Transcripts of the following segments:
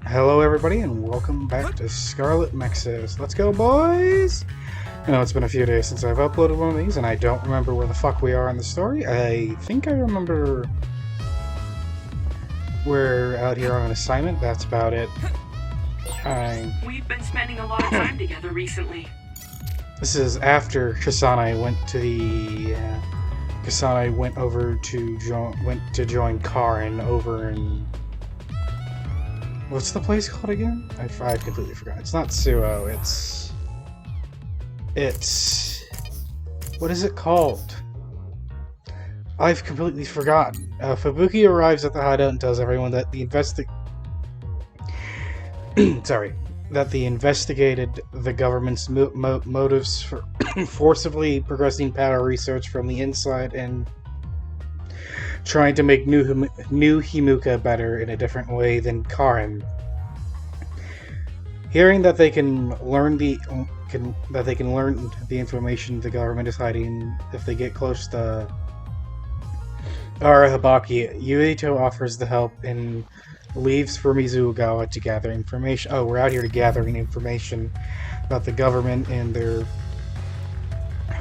Hello everybody and welcome back to SCARLET Nexus. Let's go, boys! I know it's been a few days since I've uploaded one of these and I don't remember where the fuck we are in the story. I think I remember we're out here on an assignment. That's about it. We've been spending a lot of time together recently. This is after Kasane went to the Kasane went to join Karin over in... What's the place called again? I completely forgot. It's not Suo, it's... What is it called? I've completely forgotten. Fubuki arrives at the hideout and tells everyone that the investigated the government's motives for forcibly progressing power research from the inside and trying to make new Himuka better in a different way than Karin. Hearing that they can learn the information the government is hiding if they get close to Arahabaki, Yuito offers the help and leaves for Mizugawa to gather information. Oh, we're out here to gathering information about the government and their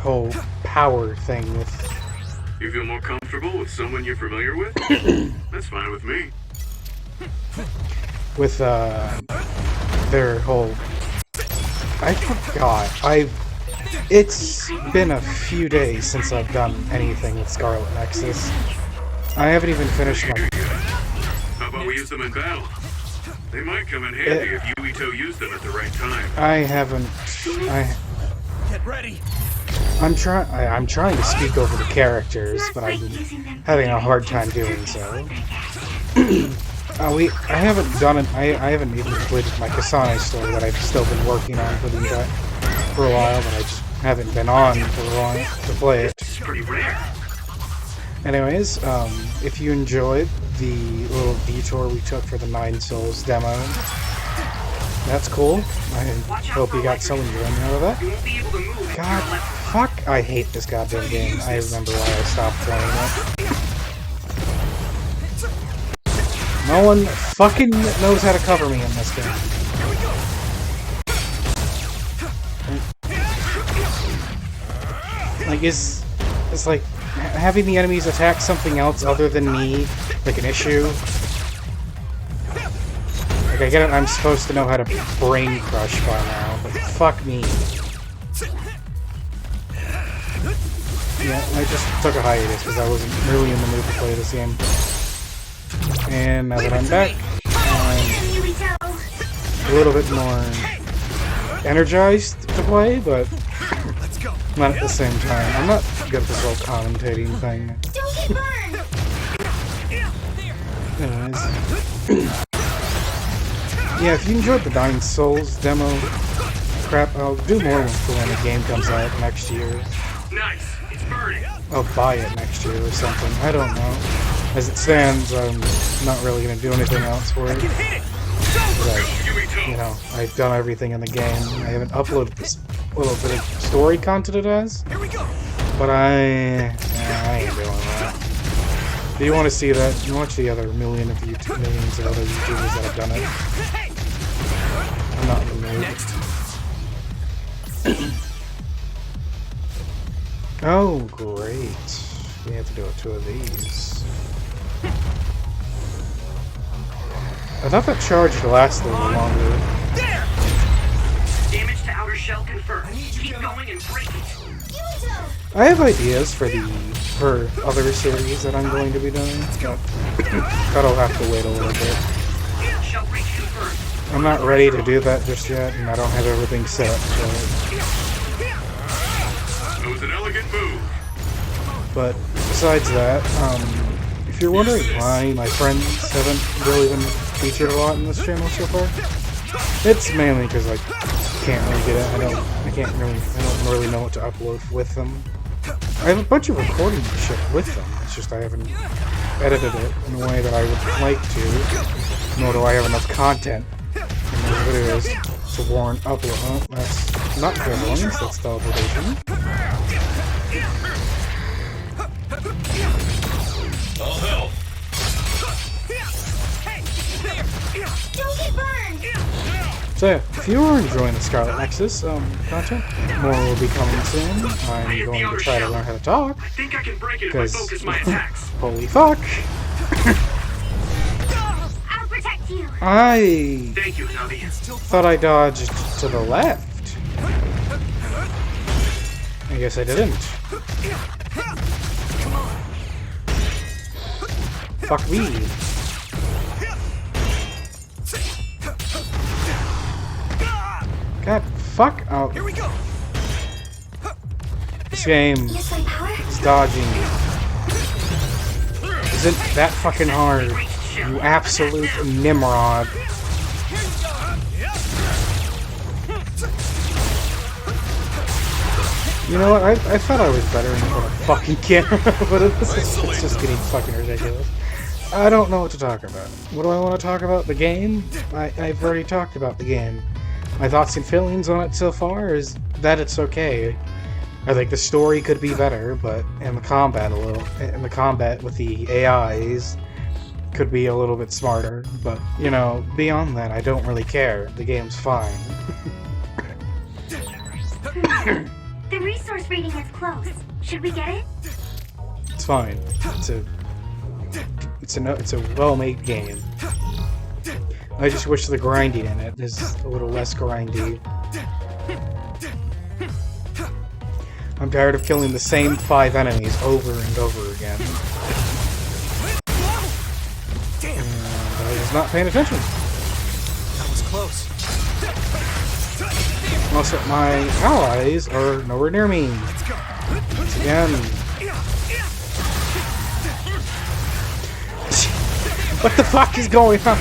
whole power thing with... You feel more comfortable with someone you're familiar with? That's fine with me. With, their whole... I forgot. It's been a few days since I've done anything with SCARLET NEXUS. I haven't even finished my... How about we use them in battle? They might come in handy if Yuito used them at the right time. I haven't... Get ready. I'm trying to speak over the characters, but I'm having a hard time doing so. I haven't done it. I haven't even completed my Kasane story that I've still been working on for a while, but I just haven't been on for long to play it. It's pretty rare. Anyways, if you enjoyed the little detour we took for the 9 Souls demo, that's cool. I hope you got some enjoyment out of that. God, fuck, I hate this goddamn game. I remember why I stopped playing it. No one fucking knows how to cover me in this game. Like, it's like having the enemies attack something else other than me, like an issue. Like, I get it, I'm supposed to know how to brain crush by now, but fuck me. Yeah, I just took a hiatus because I wasn't really in the mood to play this game. And now that I'm back, I'm a little bit more energized to play, but not at the same time. I'm not good at this whole commentating thing. Anyways. Yeah, if you enjoyed the 9 Souls demo, crap, I'll do more when the game comes out next year. Nice. It's burning. I'll buy it next year or something. I don't know. As it stands, I'm not really going to do anything else for it. But, you know, I've done everything in the game. I haven't uploaded this little bit of story content it has. But I ain't doing that. If you want to see that, you watch the other millions of other YouTubers that have done it. I'm not in the mood. Oh, great. We have to do 2 of these. I thought that charge lasted a little longer. Damage to outer shell confirmed. Keep going and break it. I have ideas for other series that I'm going to be doing, but that'll have to wait a little bit. Shell breach confirmed. I'm not ready to do that just yet, and I don't have everything set up for it. That was an elegant move. But besides that, if you're wondering why my friends haven't really been featured a lot in this channel so far, it's mainly because I can't really get it. I don't really know what to upload with them. I have a bunch of recording shit with them. It's just I haven't edited it in a way that I would like to. Nor do I have enough content in those videos to warrant upload. Oh, that's not clairvoyance, that's teleportation. I'll help. Don't get So yeah, if you are enjoying the Scarlet Nexus content, more will be coming soon. I'm going to try to learn how to talk, I think I can break it if I because focus my attacks. holy fuck, I'll protect you. I Thank you, Navi. thought I dodged to the left. I guess I didn't. Fuck me. God, fuck up. Here we go. This game Use my power. is dodging. Isn't that fucking hard? You absolute Nimrod. You know what? I thought I was better in front of fucking camera, but it's just getting fucking ridiculous. I don't know what to talk about. What do I want to talk about? The game? I've already talked about the game. My thoughts and feelings on it so far is that it's okay. I think the story could be better, but and the combat with the AIs could be a little bit smarter. But you know, beyond that, I don't really care. The game's fine. The resource reading is close. Should we get it? It's fine. It's a well-made game. I just wish the grinding in it is a little less grindy. I'm tired of killing the same 5 enemies over and over again. And I was not paying attention. That was close. Also, my allies are nowhere near me. Once again. What the fuck is going on?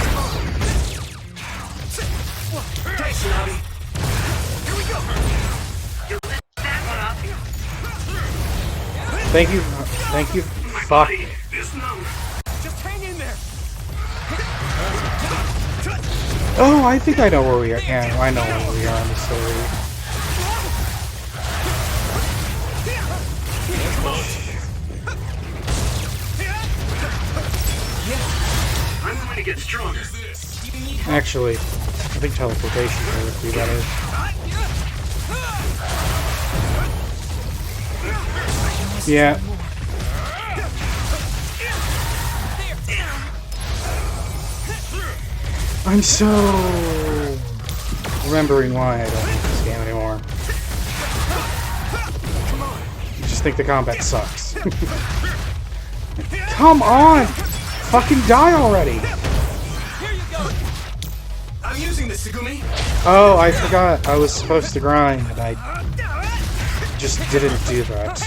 Thank you. Thank you. Fuck. Just hang in there. Oh, I think I know where we are. Yeah, I know where we are in the story. I'm going to get stronger. Actually, I think teleportation here would be better. Yeah. I'm so remembering why I don't like this game anymore. I just think the combat sucks. Come on! Fucking die already! Here you go. I'm using this, Segumi. Oh, I forgot. I was supposed to grind, and I just didn't do that.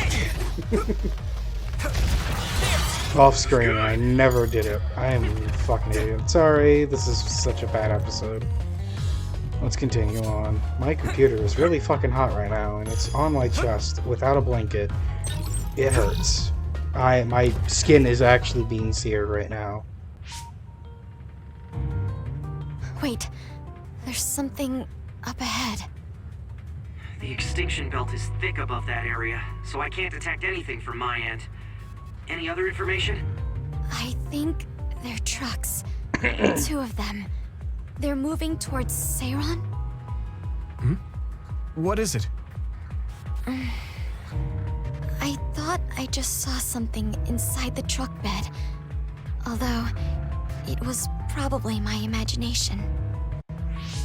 Off screen, I never did it. I am a fucking idiot. Sorry, this is such a bad episode. Let's continue on. My computer is really fucking hot right now, and it's on my chest without a blanket. It hurts. My skin is actually being seared right now. Wait, there's something up ahead. The extinction belt is thick above that area, so I can't detect anything from my end. Any other information? I think they're trucks. 2 of them. They're moving towards Seiron? Hmm? What is it? I thought I just saw something inside the truck bed. Although, it was probably my imagination.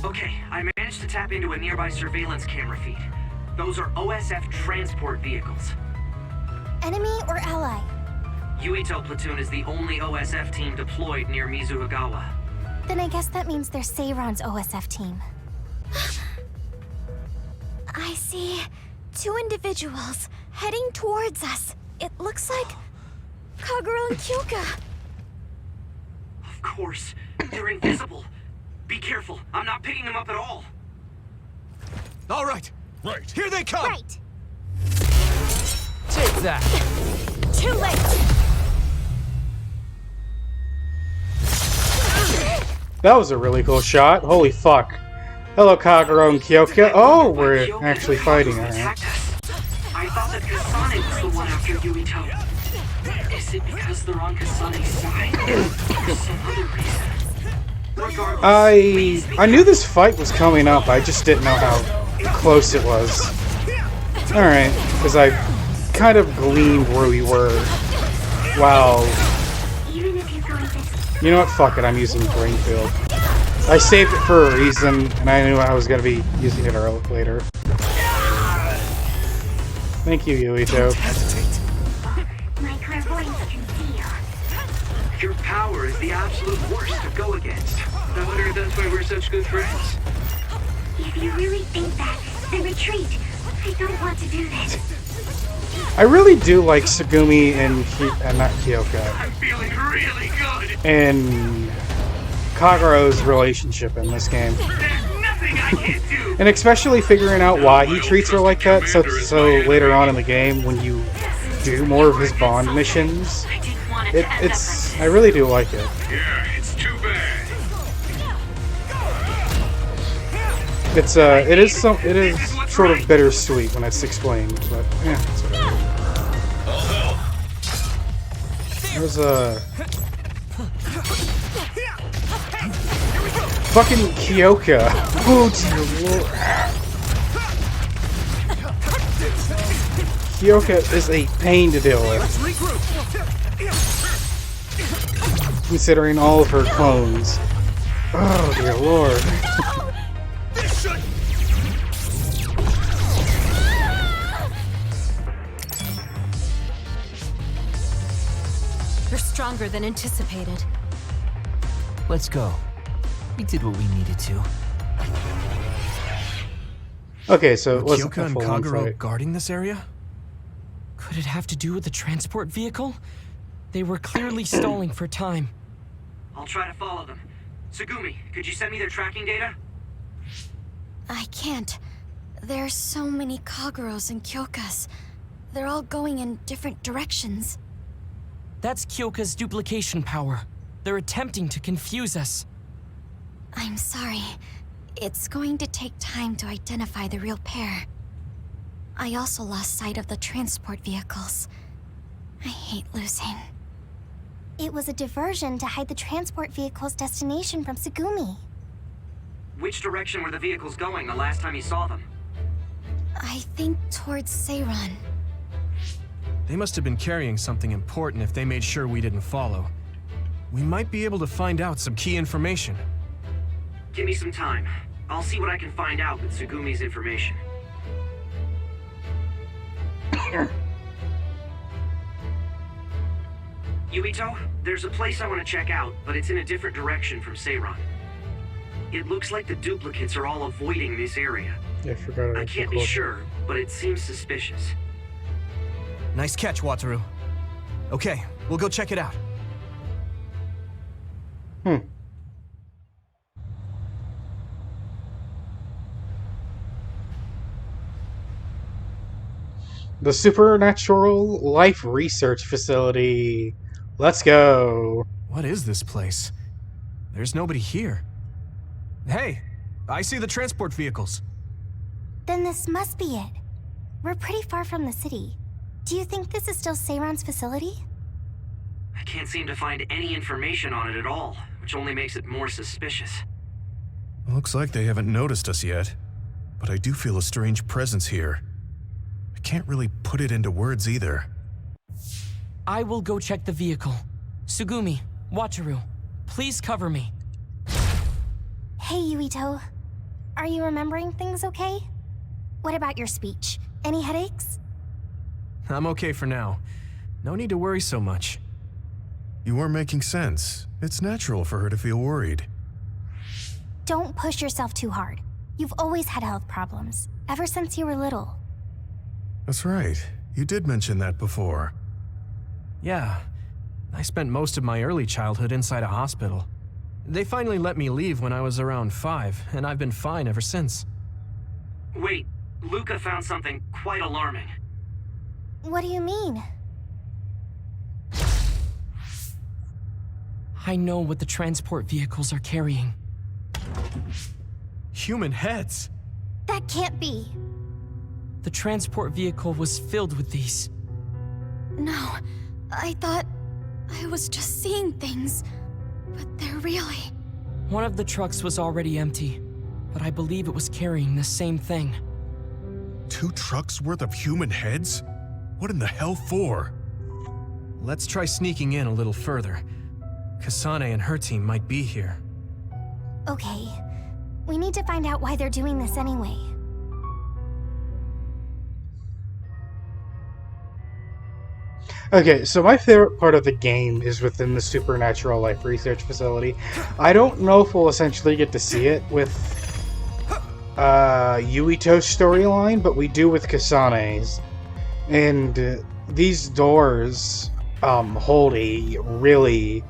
Okay, I managed to tap into a nearby surveillance camera feed. Those are OSF transport vehicles. Enemy or ally? Yuito platoon is the only OSF team deployed near Mizuhagawa. Then I guess that means they're Seiron's OSF team. I see 2 individuals heading towards us. It looks like Kagura and Kyoka. Of course, they're invisible. Be careful, I'm not picking them up at all. All right. Right. Here they come. Right. Take that. Too late! That was a really cool shot. Holy fuck. Hello, Kagura and Kyoka. Oh, we're actually fighting her. Attacked us. I thought that Kasane was the one after Yuito. Is it because they're on Kasane's side? Or some other reason? I knew this fight was coming up, I just didn't know how close it was. Alright, because I kind of gleaned where we were. Wow. Even if you're going to... You know what? Fuck it, I'm using Brainfield. I saved it for a reason, and I knew I was going to be using it later. Thank you, Yuito. My clairvoyance can see you. Your power is the absolute worst to go against. I wonder if that's why we're such good friends. If you really think that, then retreat. I don't want to do that. I really do like Tsugumi and not Kyoka. I'm feeling really good. And Kagero's relationship in this game. There's nothing I can't do. And especially figuring out why he treats her like that, so later on in the game, when you do more of his Bond missions, I really do like it. Yeah, it's too bad. It is sort of bittersweet when it's explained, but yeah, it's whatever. There's a fucking Kyoka. Oh dear lord. Kyoka is a pain to deal with, considering all of her clones. Oh dear lord. You're stronger than anticipated. Let's go. We did what we needed to. Okay, so it wasn't Kyoka a and full-on Kagero fight. guarding this area? Could it have to do with the transport vehicle? They were clearly stalling for time. I'll try to follow them. Tsugumi, could you send me their tracking data? I can't. There's so many Kageros and Kyokas. They're all going in different directions. That's Kyoka's duplication power. They're attempting to confuse us. I'm sorry. It's going to take time to identify the real pair. I also lost sight of the transport vehicles. I hate losing. It was a diversion to hide the transport vehicle's destination from Tsugumi. Which direction were the vehicles going the last time you saw them? I think towards Seiran. They must have been carrying something important if they made sure we didn't follow. We might be able to find out some key information. Give me some time. I'll see what I can find out with Tsugumi's information. Yuito, there's a place I want to check out, but it's in a different direction from Seiran. It looks like the duplicates are all avoiding this area. Yeah, I forgot. I can't be sure, but it seems suspicious. Nice catch, Wataru. Okay, we'll go check it out. The Supernatural Life Research Facility. Let's go. What is this place? There's nobody here. Hey, I see the transport vehicles. Then this must be it. We're pretty far from the city. Do you think this is still Seiran's facility? I can't seem to find any information on it at all, which only makes it more suspicious. Looks like they haven't noticed us yet, but I do feel a strange presence here. I can't really put it into words either. I will go check the vehicle. Tsugumi, Wataru, please cover me. Hey, Yuito. Are you remembering things okay? What about your speech? Any headaches? I'm okay for now. No need to worry so much. You are making sense. It's natural for her to feel worried. Don't push yourself too hard. You've always had health problems, ever since you were little. That's right. You did mention that before. Yeah. I spent most of my early childhood inside a hospital. They finally let me leave when I was around 5, and I've been fine ever since. Wait, Luca found something quite alarming. What do you mean? I know what the transport vehicles are carrying. Human heads! That can't be. The transport vehicle was filled with these. No, I thought I was just seeing things, but they're really... One of the trucks was already empty, but I believe it was carrying the same thing. 2 trucks worth of human heads? What in the hell for? Let's try sneaking in a little further. Kasane and her team might be here. Okay. We need to find out why they're doing this anyway. Okay, so my favorite part of the game is within the Supernatural Life Research Facility. I don't know if we'll essentially get to see it with Yuito's storyline, but we do with Kasane's. And these doors hold a really,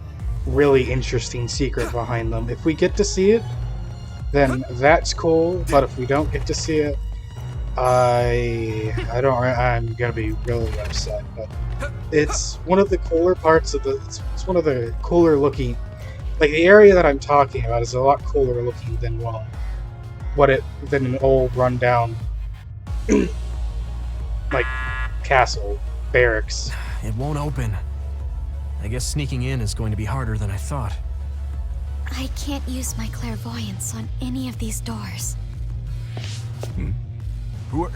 really interesting secret behind them. If we get to see it, then that's cool, but if we don't get to see it, I'm gonna be really upset. But it's one of the cooler parts of the. It's one of the cooler looking. Like the area that I'm talking about is a lot cooler looking than than an old rundown like castle barracks. It won't open. I guess sneaking in is going to be harder than I thought. I can't use my clairvoyance on any of these doors. Who are...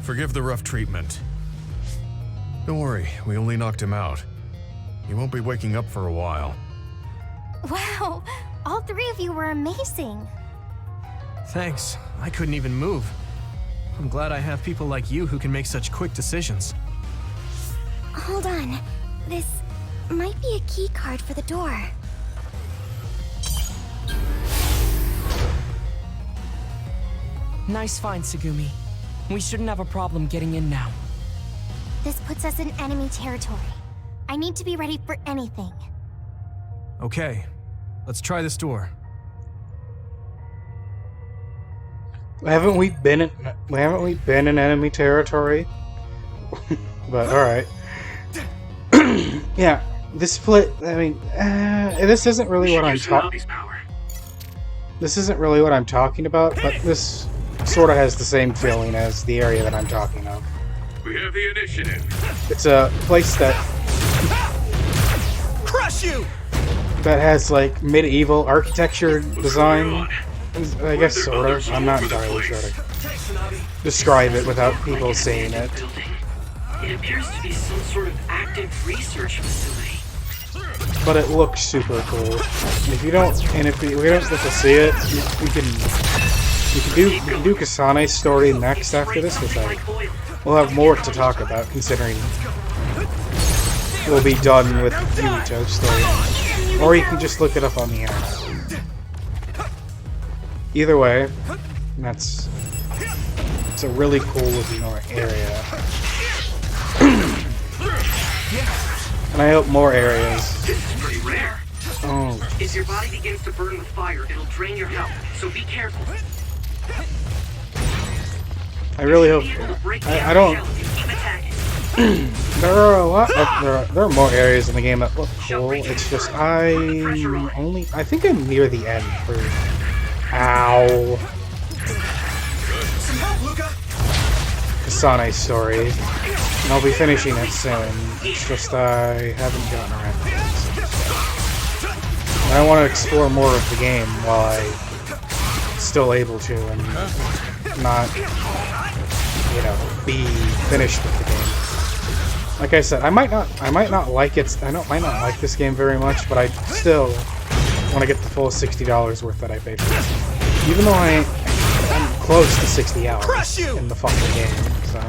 Forgive the rough treatment. Don't worry, we only knocked him out. He won't be waking up for a while. Wow! All 3 of you were amazing! Thanks. I couldn't even move. I'm glad I have people like you who can make such quick decisions. Hold on. This might be a key card for the door. Nice find, Tsugumi. We shouldn't have a problem getting in now. This puts us in enemy territory. I need to be ready for anything. Okay. Let's try this door. Haven't we been in enemy territory? But alright. Yeah, this split, I mean, this isn't really what I'm talking. This isn't really what I'm talking about, but this sort of has the same feeling as the area that I'm talking of. We have the initiative. It's a place that Crush you! that has like medieval architecture design. I guess sort of. I'm not entirely sure to describe it without people seeing it. It appears to be some sort of active research facility. But it looks super cool. If we don't get to see it, we can do Kasane's story next after this, which we'll have more to talk about considering we'll be done with Yuito's story. Or you can just look it up on the internet. Either way, it's a really cool looking area. And I hope more areas. This is pretty rare. Oh. If your body begins to burn with fire, it'll drain your health, so be careful. I really hope. I don't. There are a lot. There are more areas in the game that look cool. It's just I think I'm near the end for. Ow. Kasane's story. And I'll be finishing it soon. It's just I haven't gotten around to it. I want to explore more of the game while I'm still able to and not, be finished with the game. Like I said, I might not like it. I might not like this game very much, but I still want to get the full $60 worth that I paid for this. Even though I'm close to 60 hours in the fucking game, so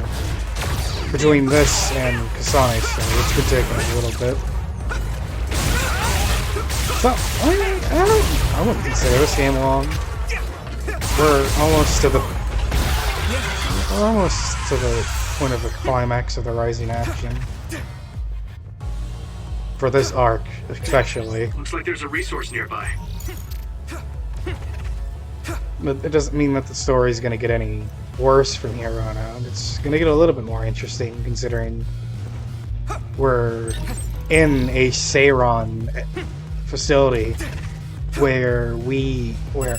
between this and Kasane's story, it's been taking a little bit. So I wouldn't consider this game long. We're almost to the point of the climax of the rising action. For this arc, especially. Looks like there's a resource nearby. But it doesn't mean that the story is going to get any worse from here on out. It's going to get a little bit more interesting, considering we're in a Seiron facility where well,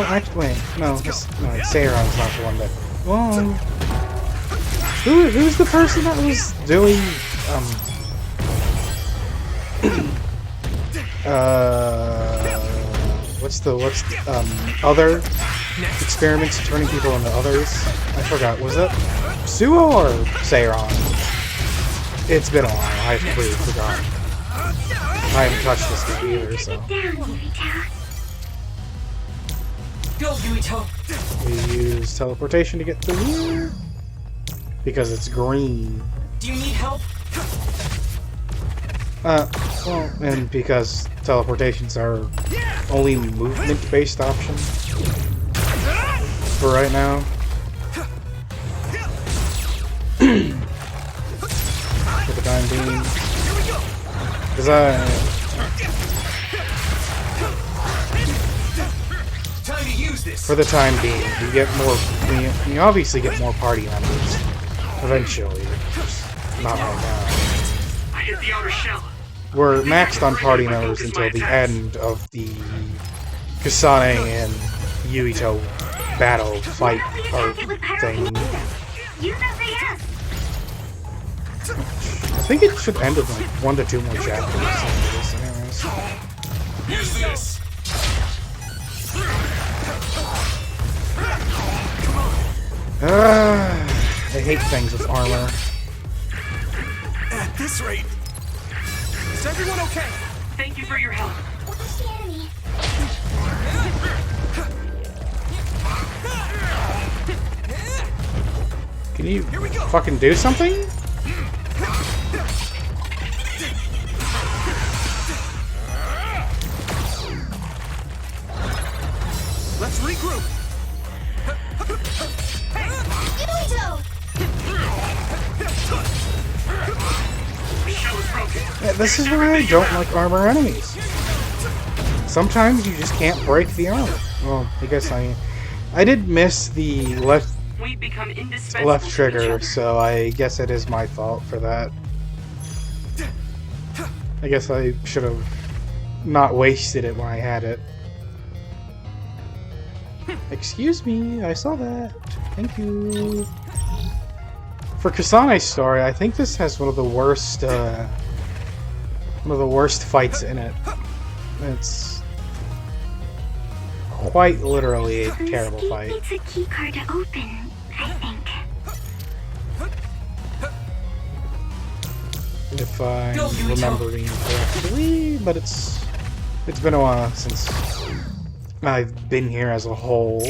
actually, wait, no, Seiron's not the one that, well, who's the person that was doing, what's other experiments turning people into others? I forgot, was that Suo or Seiron? It's been a while, I've completely forgotten. I haven't touched this game either, so. Go, Yuito. We use teleportation to get through here. Because it's green. Do you need help? Well, and because teleportations are only movement-based options for right now. For the time being. Because for the time being, you get more. You obviously get more party members eventually. Just not right now. I hit the outer shell. We're maxed on party members until the end of the Kasane and Yuito battle fight or thing. I think it should end with like 1 to 2 more chapters. Anyways. Use this. I hate things with armor. At this rate. Is everyone okay? Thank you for your help. Watch the enemy. Can you fucking do something? Let's regroup. Yuito! Yeah, this is why I don't like armor enemies. Sometimes you just can't break the armor. Well, I guess I did miss the left trigger, so I guess it is my fault for that. I guess I should have not wasted it when I had it. Excuse me, I saw that. Thank you. For Kasane's story, I think this has one of the worst fights in it. It's quite literally a terrible fight. Needs a key card to open, I think. If I'm remembering correctly, but it's been a while since I've been here as a whole.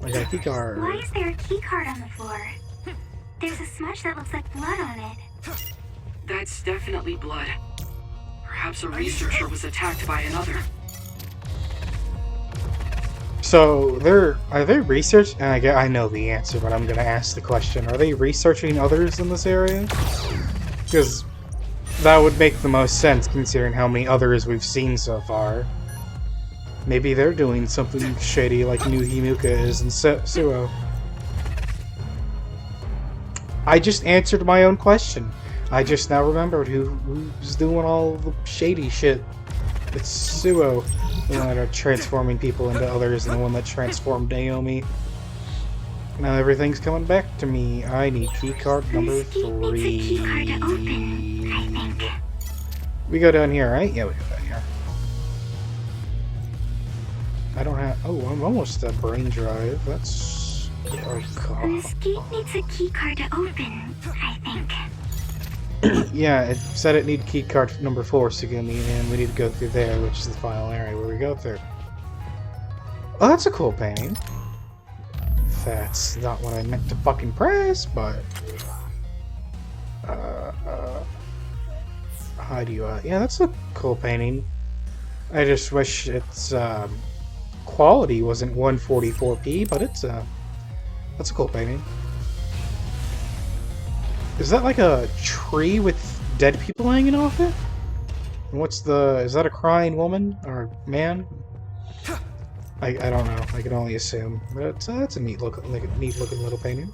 I got a key card. Why is there a key card on the floor? There's a smudge that looks like blood on it. That's definitely blood. Perhaps a researcher was attacked by another. So are they research? And I know the answer, but I'm gonna ask the question: are they researching others in this area? Because that would make the most sense considering how many others we've seen so far. Maybe they're doing something shady like New Himuka is in Suo. I just answered my own question. I just now remembered who's doing all the shady shit. It's Suo, the one that are transforming people into others, and the one that transformed Naomi. Now everything's coming back to me. I need keycard number 3. We go down here, right? Yeah, we go down here. I don't have... Oh, I'm almost at brain drive. That's... Oh, God. This gate needs a key card to open, I think. Yeah, it said it needed keycard number 4, Sugumi, and we need to go through there, which is the final area where we go through. Oh, that's a cool painting. That's not what I meant to fucking press, but... how do you... yeah, that's a cool painting. I just wish its, quality wasn't 144p, but it's, that's a cool painting. Is that like a tree with dead people hanging off it? And what's the... is that a crying woman? Or man? I don't know. I can only assume. But that's a neat looking little painting.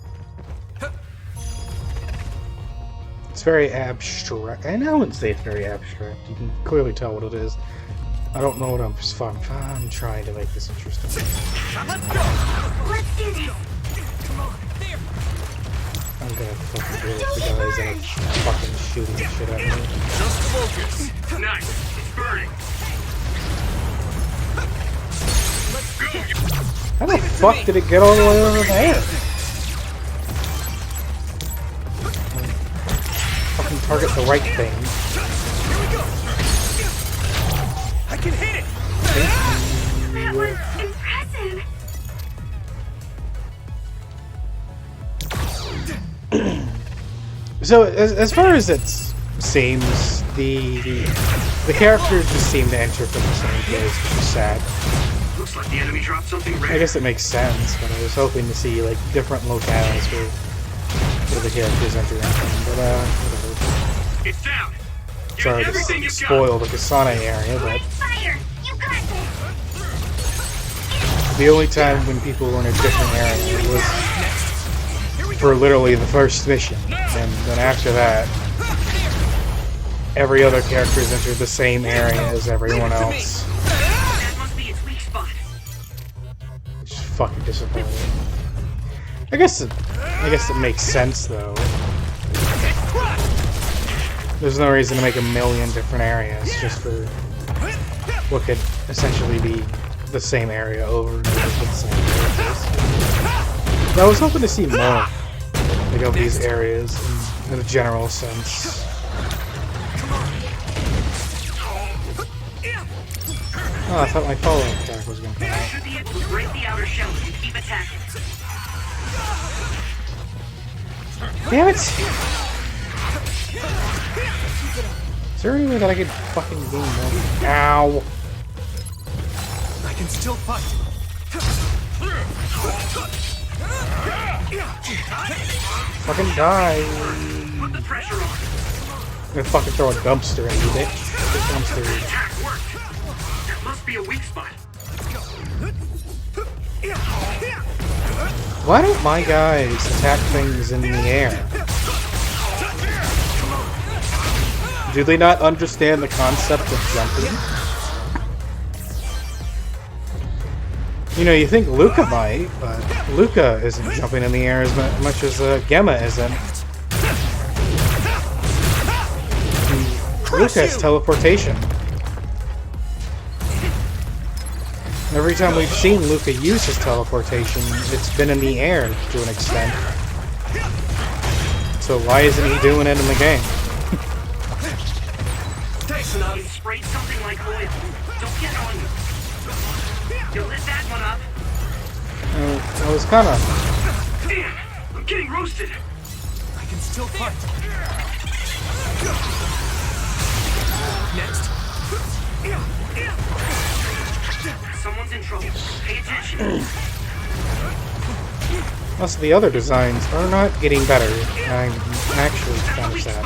It's very abstract. And I wouldn't say it's very abstract. You can clearly tell what it is. I don't know what I'm trying to make this interesting. Let's do this. I'm gonna fucking deal with the guys that are fucking shooting the shit at me. Just focus. Nice. It's burning. Let's go. How the fuck did it get all the way over there? Fucking target the right thing. I can hit it. That was impressive. So as far as it seems, the characters just seem to enter from the same place, which is sad. Looks like the enemy dropped something rare. I guess it makes sense, but I was hoping to see like different locales where the characters enter from. But whatever. It's down. Sorry to spoil the Kasane area, but Fire! You got this! the only time when people were in a different area was for literally the first mission, and then after that, every other character has entered the same area as everyone else. That must be its weak spot. Which is fucking disappointing. I guess it makes sense though. There's no reason to make a million different areas just for what could essentially be the same area over and over with the same characters. But I was hoping to see more like of these areas in a general sense. Oh, I thought my follow-up attack was going to come out. Should be able to break the outer shell if you keep attacking. Damn it! Is there any way that I could fucking gain more? Ow! I can still fight. Fucking die! Put the pressure on. I'm gonna fucking throw a dumpster at you, bitch. The dumpster. Attack worked. That must be a weak spot. Why don't my guys attack things in the air? Do they not understand the concept of jumping? You know, you think Luca might, but Luca isn't jumping in the air as much as Gemma isn't. Luca has teleportation. Every time we've seen Luca use his teleportation, it's been in the air to an extent. So why isn't he doing it in the game? It sprayed something like oil. Don't get on you. You lit that one up. I was kind of... Damn, I'm getting roasted. I can still fight. Next. Someone's in trouble. Pay attention. Plus, the other designs are not getting better. I'm actually kind of sad.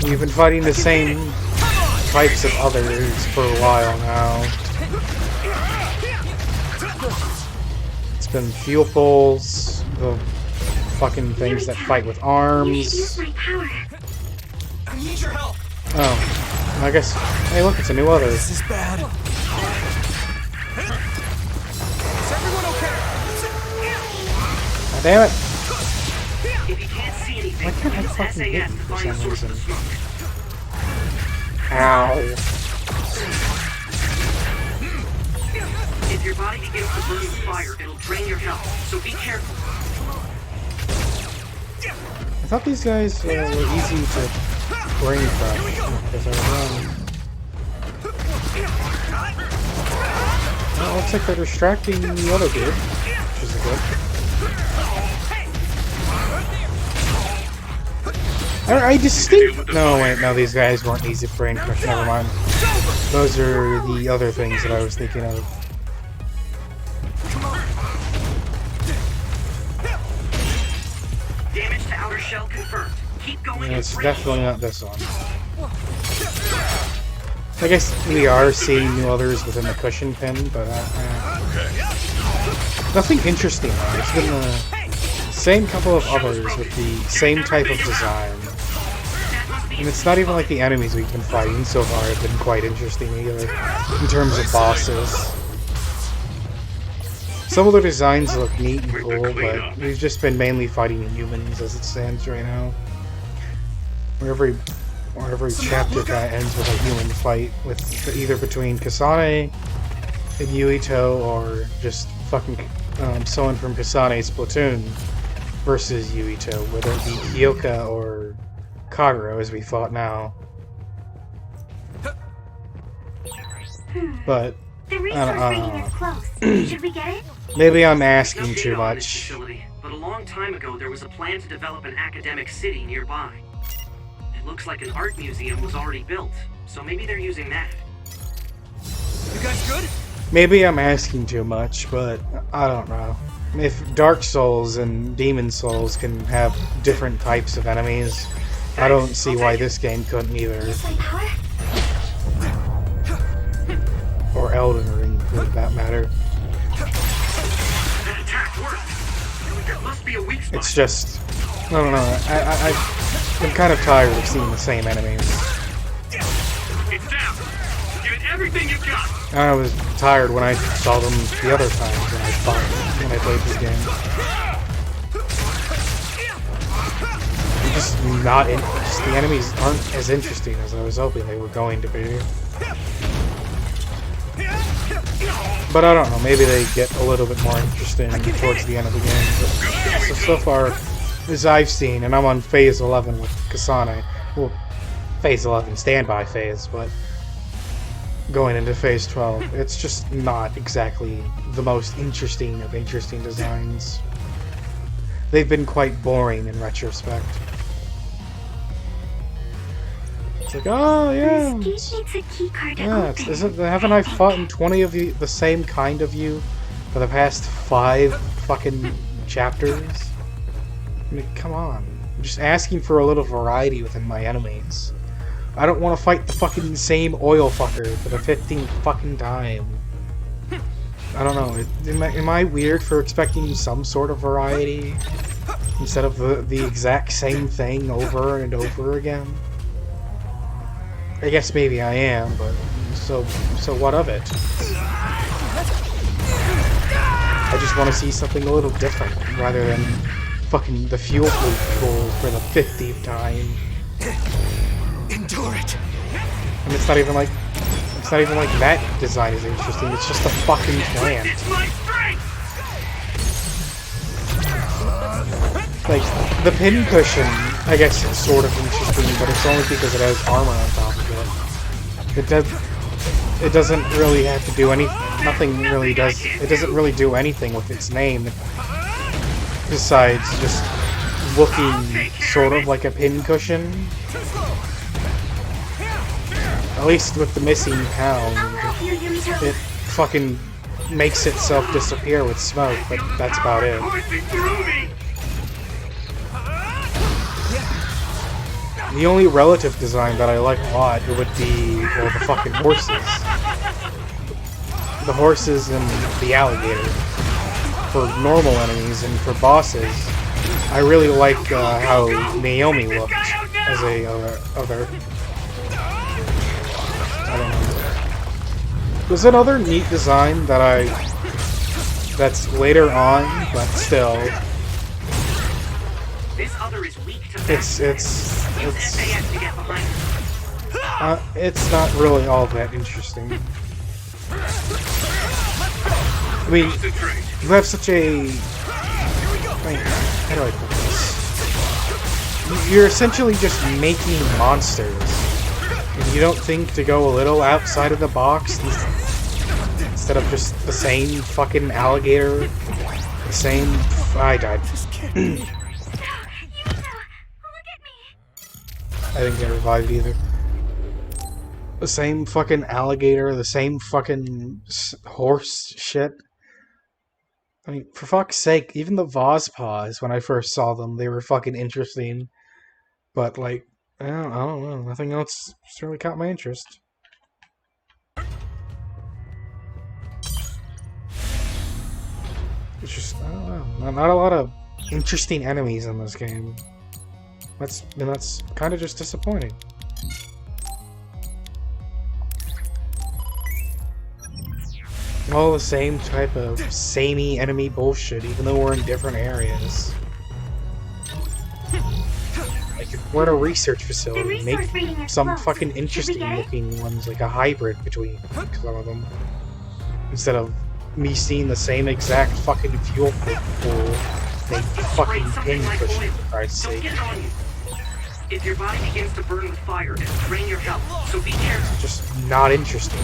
We've been fighting the same types of others for a while now. It's been fuel pulls, the fucking things that fight with arms. I need your help. Oh, I guess. Hey, look, it's a new other. This is bad. Is everyone okay? God damn it! If you can't see anything, Why can't I use fucking hit SAS you to for find the some source of the reason? smoke. Ow. If your body begins to burn with fire, it'll drain your health, so be careful. I thought these guys were easy to brain crush because I was wrong. Well, it looks like they're distracting the other dude, which is good. I distinct. No, wait, no, these guys weren't easy to brain crush. Never mind. Those are the other things that I was thinking of. Damage to outer shell confirmed. Keep going. And And it's break. definitely not this one. I guess we are seeing new others within the cushion pin, but nothing interesting though. It's been the same couple of others with the same type of design. That must And it's not even like the enemies we've been fighting so far have been quite interesting either, in terms of bosses. Some of the designs look neat and cool, but we've just been mainly fighting humans as it stands right now. Where every chapter kind of ends with a human fight, with either between Kasane and Yuito, or just fucking someone from Kasane's platoon versus Yuito, whether it be Kyoka or Kagero, as we fought now. But The resource rating is close. Should we get it? maybe I'm asking too much. But a long time ago, there was a plan to develop an academic city nearby. It looks like an art museum was already built, so maybe they're using that. You guys good? Maybe I'm asking too much, but I don't know. If Dark Souls and Demon Souls can have different types of enemies, I don't see why this game couldn't either. Or Elden Ring, for that matter. That attack worked. There must be a weak spot. It's just... I don't know. I'm kind of tired of seeing the same enemies. It's down. Give it everything you've got. I was tired when I saw them the other times when I played this game. Just not just the enemies aren't as interesting as I was hoping they were going to be. But I don't know, maybe they get a little bit more interesting towards the end of the game. But so far, as I've seen, and I'm on phase 11 with Kasane. Well, phase 11 standby phase, but going into phase 12, it's just not exactly the most interesting of interesting designs. They've been quite boring in retrospect. It's like, oh yeah, haven't I fought in 20 of the same kind of you for the past 5 fucking chapters? I mean, come on. I'm just asking for a little variety within my enemies. I don't want to fight the fucking same oil fucker for the 15th fucking time. I don't know. Am I weird for expecting some sort of variety instead of the exact same thing over and over again? I guess maybe I am, but so what of it? I just want to see something a little different rather than fucking the fuel pool for the 50th time. Endure it. And it's not even like that design is interesting. It's just a fucking plant. Like the pin cushion, I guess it's sort of interesting, but it's only because it has armor on top of it. It doesn't really have to do anything. Nothing really does. It doesn't really do anything with its name besides just looking sort of like a pin cushion. At least with the missing pound, it fucking makes itself disappear with smoke, but that's about it. The only relative design that I like a lot would be, well, the fucking horses. The horses and the alligator. For normal enemies and for bosses, I really like how Naomi looked as a other. I don't know. There's another neat design that's later on, but still. It's not really all that interesting. I mean, you have such a... how do I put this? You're essentially just making monsters. And you don't think to go a little outside of the box instead of just the same fucking alligator, the same... I died. I didn't get revived either. The same fucking alligator, the same fucking horse shit. I mean, for fuck's sake, even the Vozpaws, when I first saw them, they were fucking interesting. But, like, I don't know, nothing else really caught my interest. It's just, I don't know, not a lot of interesting enemies in this game. That's kind of just disappointing. All the same type of samey enemy bullshit, even though we're in different areas. Like, if we're in a research facility, make some fucking interesting looking ones, like a hybrid between some of them. Instead of me seeing the same exact fucking fuel pool, they fucking pin pushing, for Christ's sake. If your body begins to burn with fire, it'll drain your health, so be careful. Just not interesting.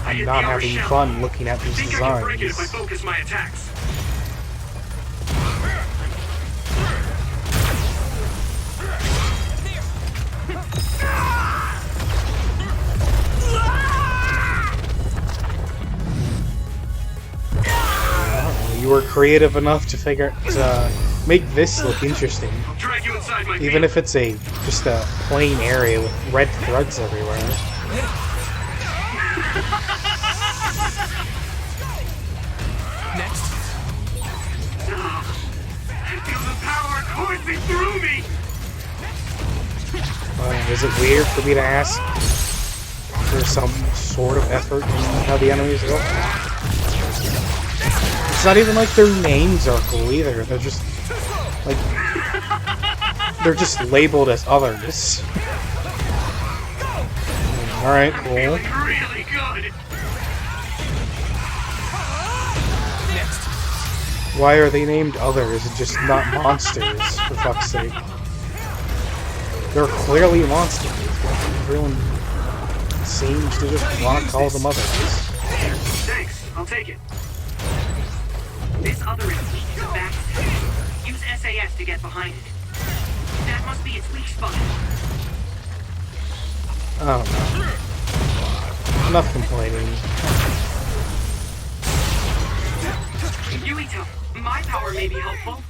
I'm not having fun looking at these designs. I can break it if I focus my attacks. You were creative enough to make this look interesting. I'll drag you inside my Even if it's just a plain area with red threads everywhere. Next. I feel the power coursing through me. Is it weird for me to ask for some sort of effort in how the enemies look? It's not even like their names are cool either. They're just like they're just labeled as others. All right, cool. Really good. Why are they named others and just not monsters? For fuck's sake, they're clearly monsters. Everyone seems to just want to call them others. Thanks, I'll take it. This other is weak to back. Use SAS to get behind it. That must be its weak spot. I don't know. Enough complaining. Yuito, my power may be helpful.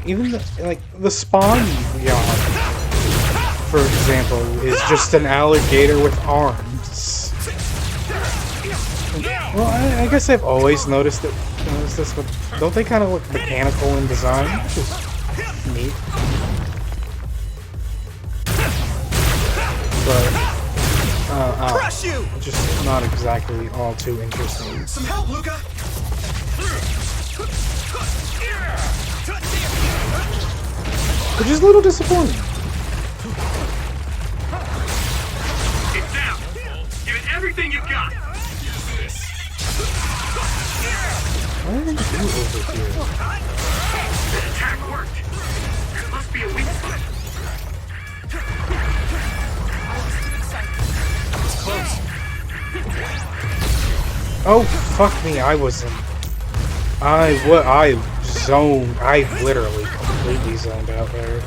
Even the spawn yawn, for example, is just an alligator with arms. Well, I guess I've always noticed this, but don't they kind of look mechanical in design? Which is neat. But just not exactly all too interesting. Some help, Luca. Which is a little disappointing. It's down. Give it everything you've got. Why are you over here? The attack worked. There must be a weak spot. It's close. Oh, fuck me, I wasn't. I literally completely zoned out there.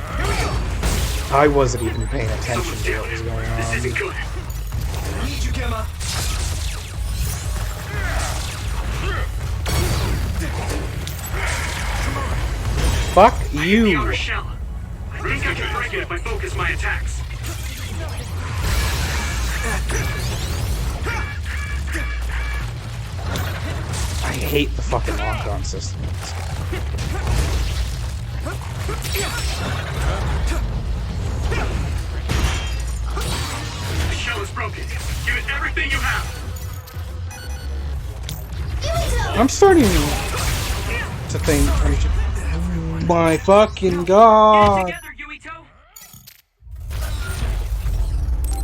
I wasn't even paying attention to what was going on. This isn't good. Need you, Gemma. Fuck The you! outer shell. I think I can break it if I focus my attacks. I hate the fucking lock-on system. The shell is broken. Give it everything you have. I'm starting to think. Oh my fucking god! Get it together, Yuito.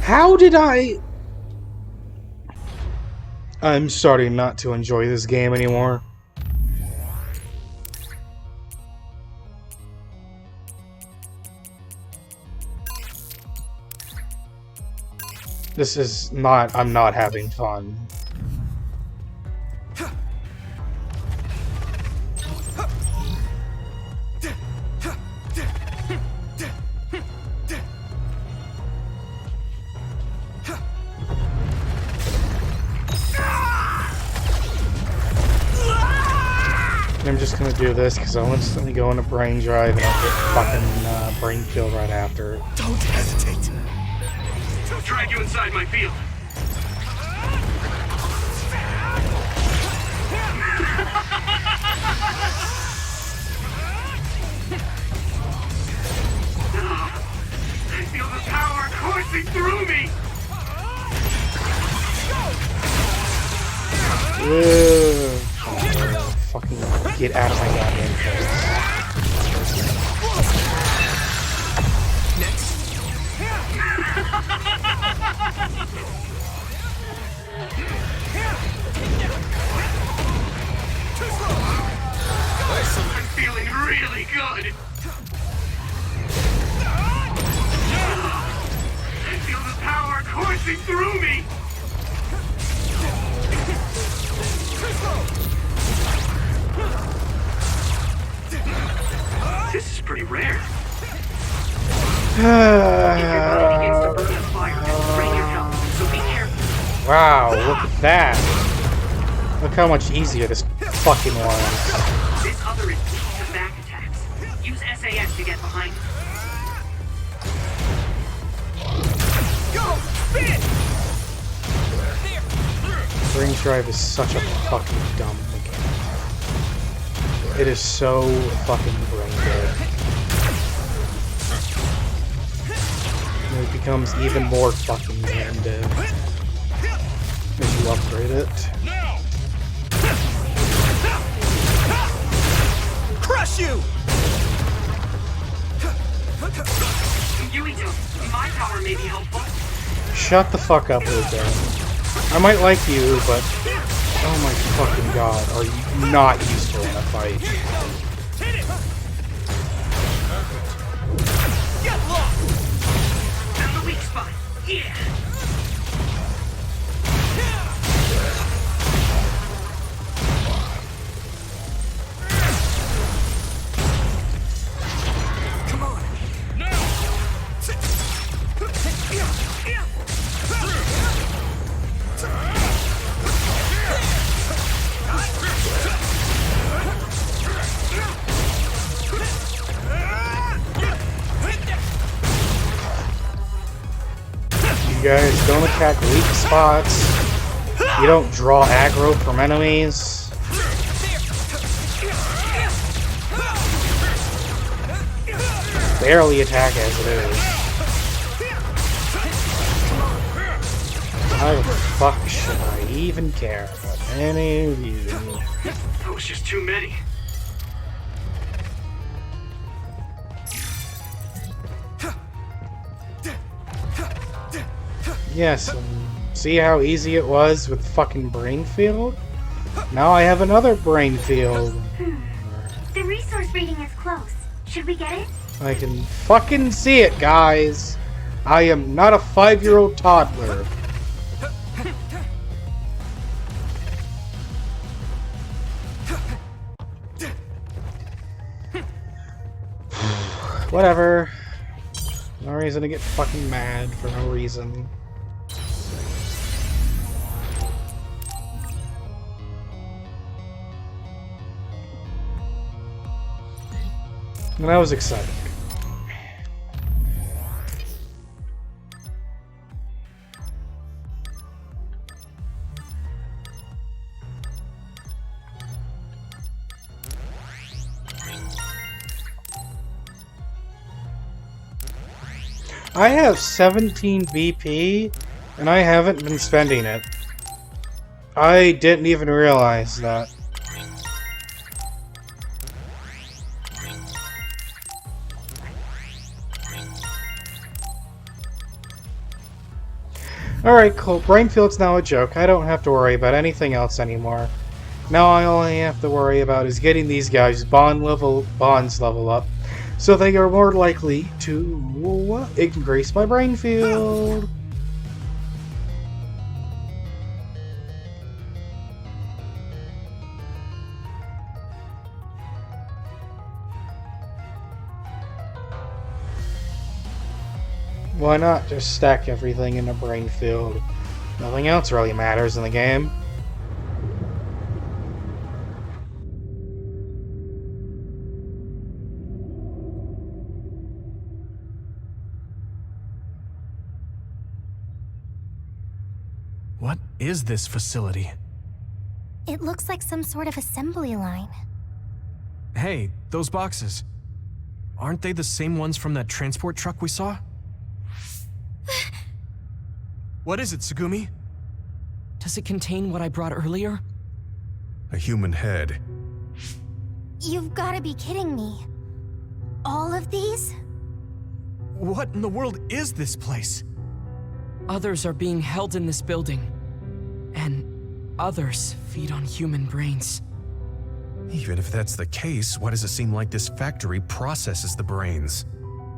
How did I? I'm starting not to enjoy this game anymore. This is not. I'm not having fun. I'm just gonna do this because I'll instantly go into brain drive and I'll get fucking brain kill right after. Don't hesitate. I'll drag you inside my field. Fucking get out of my goddamn face. I'm feeling really good. I feel the power coursing through me. This is pretty rare. If your body begins to burn on fire, it'll drain your health, so be careful. Wow, look at that. Look how much easier this fucking was. This other is weak to back attacks. Use SAS to get behind it. Go! Spin! Brain Drive is such a fucking dumb mechanic. It is so fucking brain dead. And it becomes even more fucking brain dead as you upgrade it. Crush you! Yuito, my power may be helpful. Shut the fuck up, Luca. I might like you, but oh my fucking god, are you not useful in a fight? Hit it! Get lost! Found the weak spot. Yeah! Come on! Now! You guys don't attack weak spots. You don't draw aggro from enemies. Barely attack as it is. Why the fuck should I even care about any of you? That was just too many. Yes, see how easy it was with fucking brain field? Now I have another brain field. The resource reading is close. Should we get it? I can fucking see it, guys. I am not a 5-year-old toddler. Whatever. No reason to get fucking mad for no reason. And I was excited. I have 17 BP, and I haven't been spending it. I didn't even realize that. Alright, cool. Brainfield's now a joke. I don't have to worry about anything else anymore. Now I only have to worry about is getting these guys' bonds level up, so they are more likely to increase my brain field. Why not just stack everything in a brain field? Nothing else really matters in the game. What is this facility? It looks like some sort of assembly line. Hey, those boxes. Aren't they the same ones from that transport truck we saw? What is it, Tsugumi? Does it contain what I brought earlier? A human head. You've gotta be kidding me. All of these? What in the world is this place? Others are being held in this building. And others feed on human brains. Even if that's the case, why does it seem like this factory processes the brains?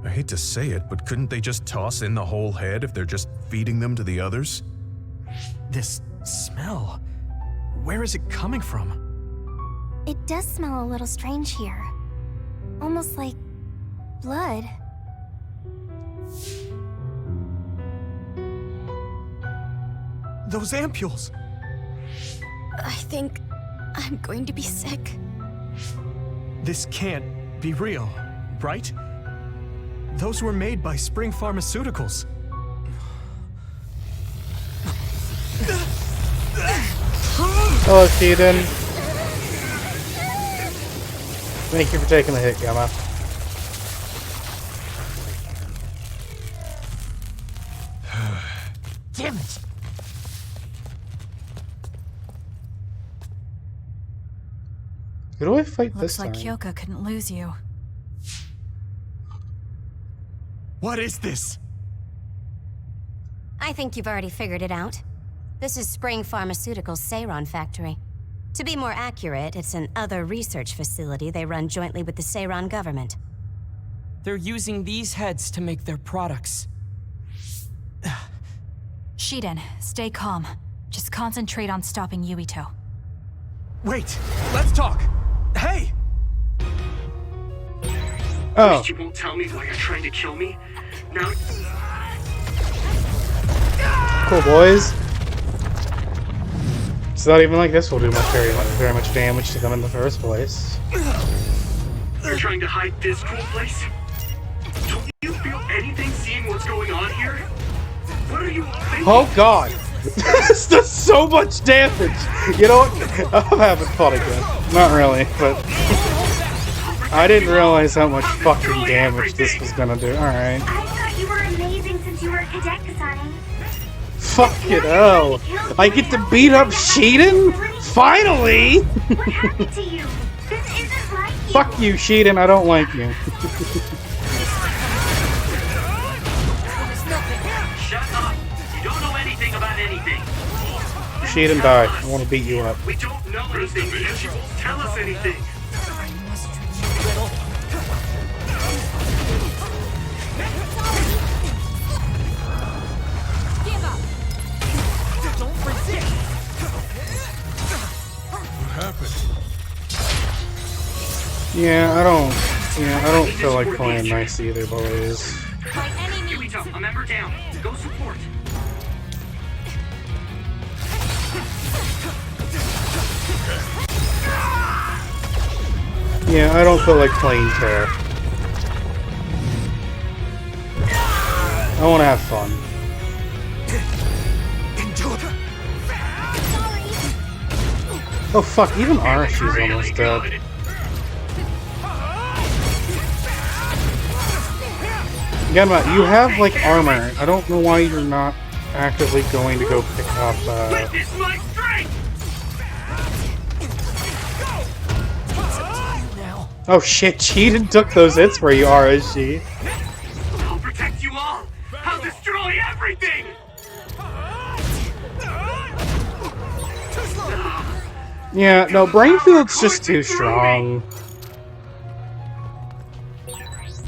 I hate to say it, but couldn't they just toss in the whole head if they're just feeding them to the others? This smell. Where is it coming from? It does smell a little strange here. Almost like blood. Those ampules! I think I'm going to be sick. This can't be real, right? Those were made by Spring Pharmaceuticals. Hello, SHIDEN. Thank you for taking the hit, Gamma. Damn it! Who do I fight Looks this like time? Kyoka couldn't lose you. What is this? I think you've already figured it out. This is Spring Pharmaceuticals' Seiron factory. To be more accurate, it's an other research facility they run jointly with the Seiron government. They're using these heads to make their products. Shiden, stay calm. Just concentrate on stopping Yuito. Wait, let's talk. Hey! Oh. First you won't tell me why you're trying to kill me. Now... Cool, boys. It's not even like this will do very much damage to them in the first place. You're trying to hide this cool place? Don't you feel anything seeing what's going on here? What are you thinking? Oh god! This does so much damage! You know what? I'm having fun again. Not really, but... I didn't realize how much fucking damage this was gonna do. Alright. I thought you were amazing since you were a cadet, Kasane. Fucking hell! I get to beat up Shiden? Finally! What happened to you? This isn't like you. Fuck you, Shiden, I don't like you. Shut up! You don't know anything about anything. Shiden, die. I want to beat you up. We don't know anything because you won't tell us anything. Yeah, I don't feel like playing nice either, boys. Yuito, a member down. Go support. Yeah, I don't feel like playing Terra. I want to have fun. Oh fuck, even Arashi's almost dead. Genma, you have like armor. I don't know why you're not actively going to go pick up Witness my strength! Oh shit, Shiden took those hits for you, Arashi. I'll protect you all! I'll destroy everything! Yeah, no, Brainfield's just too strong.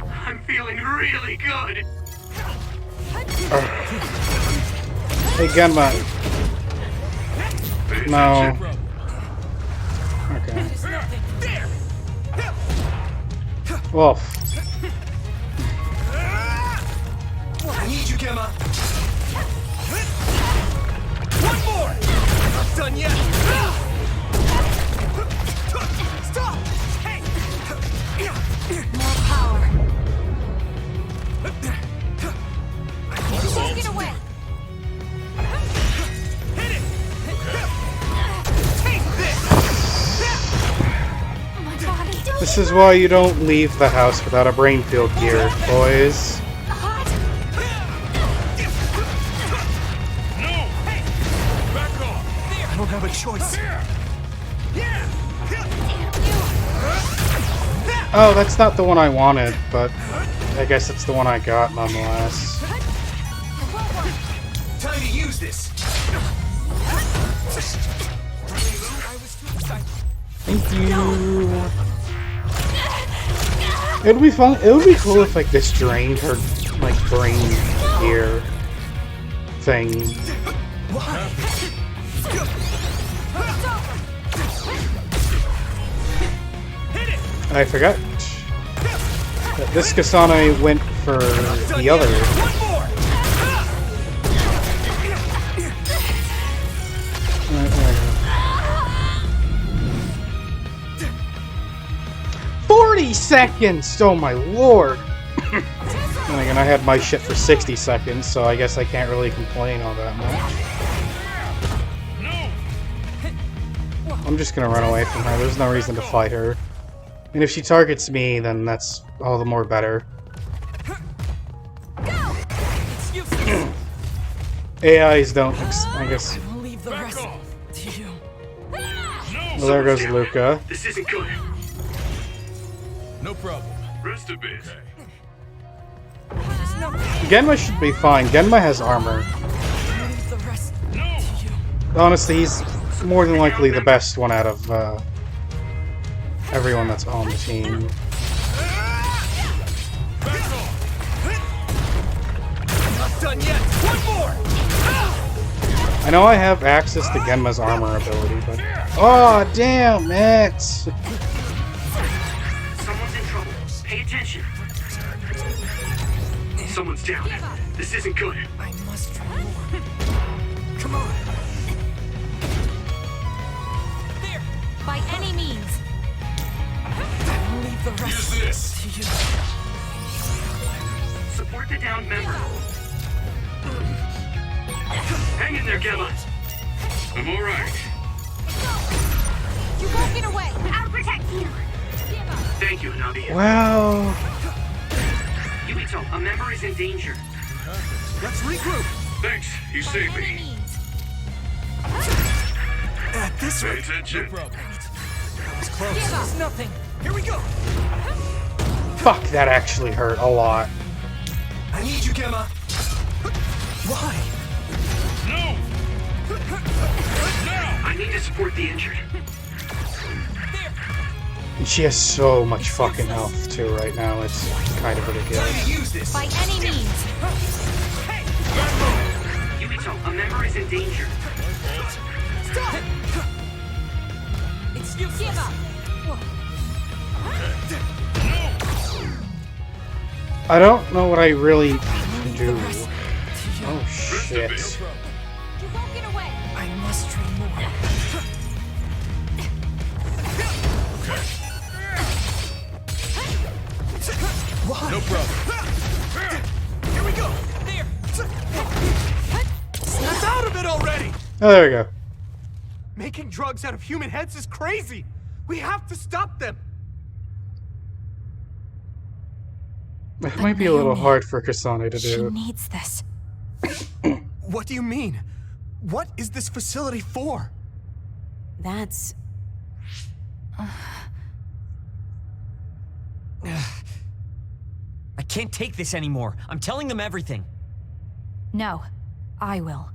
I'm feeling really good. Hey, Genma. No. Okay. Wolf. I need you, Gemma. One more! Not done yet! Stop! Hey! More power. Take it away. Hit it! Take this! My body. This is why you don't leave the house without a Brainfield gear, boys. I don't have a choice. Oh, that's not the one I wanted, but I guess it's the one I got nonetheless. Time to use this. Thank you. It would be fun. It would be cool if like this drained her like brain here thing. I forgot that this Kasane went for the other. Right, there we go. 40 seconds! Oh my lord! And again, I had my shit for 60 seconds, so I guess I can't really complain all that much. I'm just gonna run away from her. There's no reason to fight her. And if she targets me, then that's all the more better. AIs don't, I guess. Well, there goes Luca. This isn't good. No problem. Rest a bit. Genma should be fine. Genma has armor. Honestly, he's more than likely the best one out of everyone that's on the team. Not done yet. One more. I know I have access to Genma's armor ability, but oh damn it! Someone's in trouble. Pay attention. Someone's down. This isn't good. I must try more. Come on. There! By any means! I'll leave the rest Use this. to you. Support the downed member. Hang in there, Gemma. I'm all right. You won't get away! I'll protect you. Thank you, Nabi. Wow. Yuito, a member is in danger. Let's regroup. Thanks. You saved Any me. means! At this Pay rate. attention. No problem. That was close. Give up! It's nothing. Here we go. Fuck, that actually hurt a lot. I need you, Gemma. Why? No! I need to support the injured. And she has so much fucking health too right now. It's kind of Time ridiculous. to use this. By any means! Yuito, a member is in danger. Stop! It's you! Give up! I don't know what I really can do. Oh shit. You won't get away! I must try more. Why? No problem. Here we go. There! Snap out of it already. Oh, there we go. Making drugs out of human heads is crazy. We have to stop them. That might be a little hard for Kasane to She do. needs this. What do you mean? What is this facility for? That's... I can't take this anymore. I'm telling them everything. No, I will.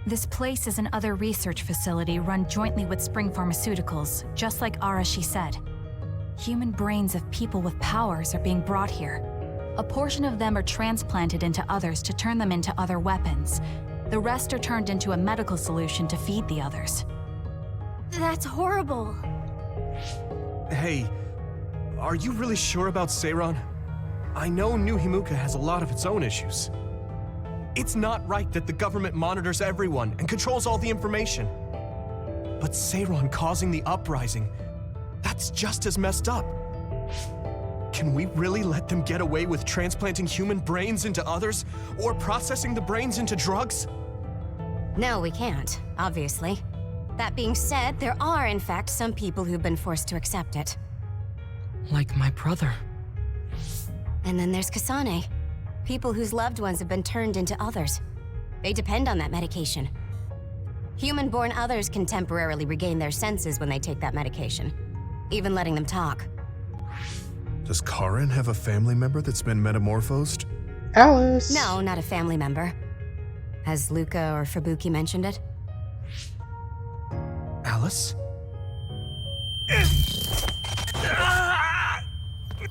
This place is another research facility run jointly with Spring Pharmaceuticals, just like Arashi said. Human brains of people with powers are being brought here. A portion of them are transplanted into others to turn them into other weapons. The rest are turned into a medical solution to feed the others. That's horrible. Hey, are you really sure about Seiron? I know New Himuka has a lot of its own issues. It's not right that the government monitors everyone and controls all the information. But Seiron causing the uprising, that's just as messed up. Can we really let them get away with transplanting human brains into others, or processing the brains into drugs? No, we can't, obviously. That being said, there are in fact some people who've been forced to accept it. Like my brother. And then there's Kasane. People whose loved ones have been turned into others. They depend on that medication. Human-born others can temporarily regain their senses when they take that medication, even letting them talk. Does Karen have a family member that's been metamorphosed? Alice! No, not a family member. Has Luca or Fubuki mentioned it? Alice?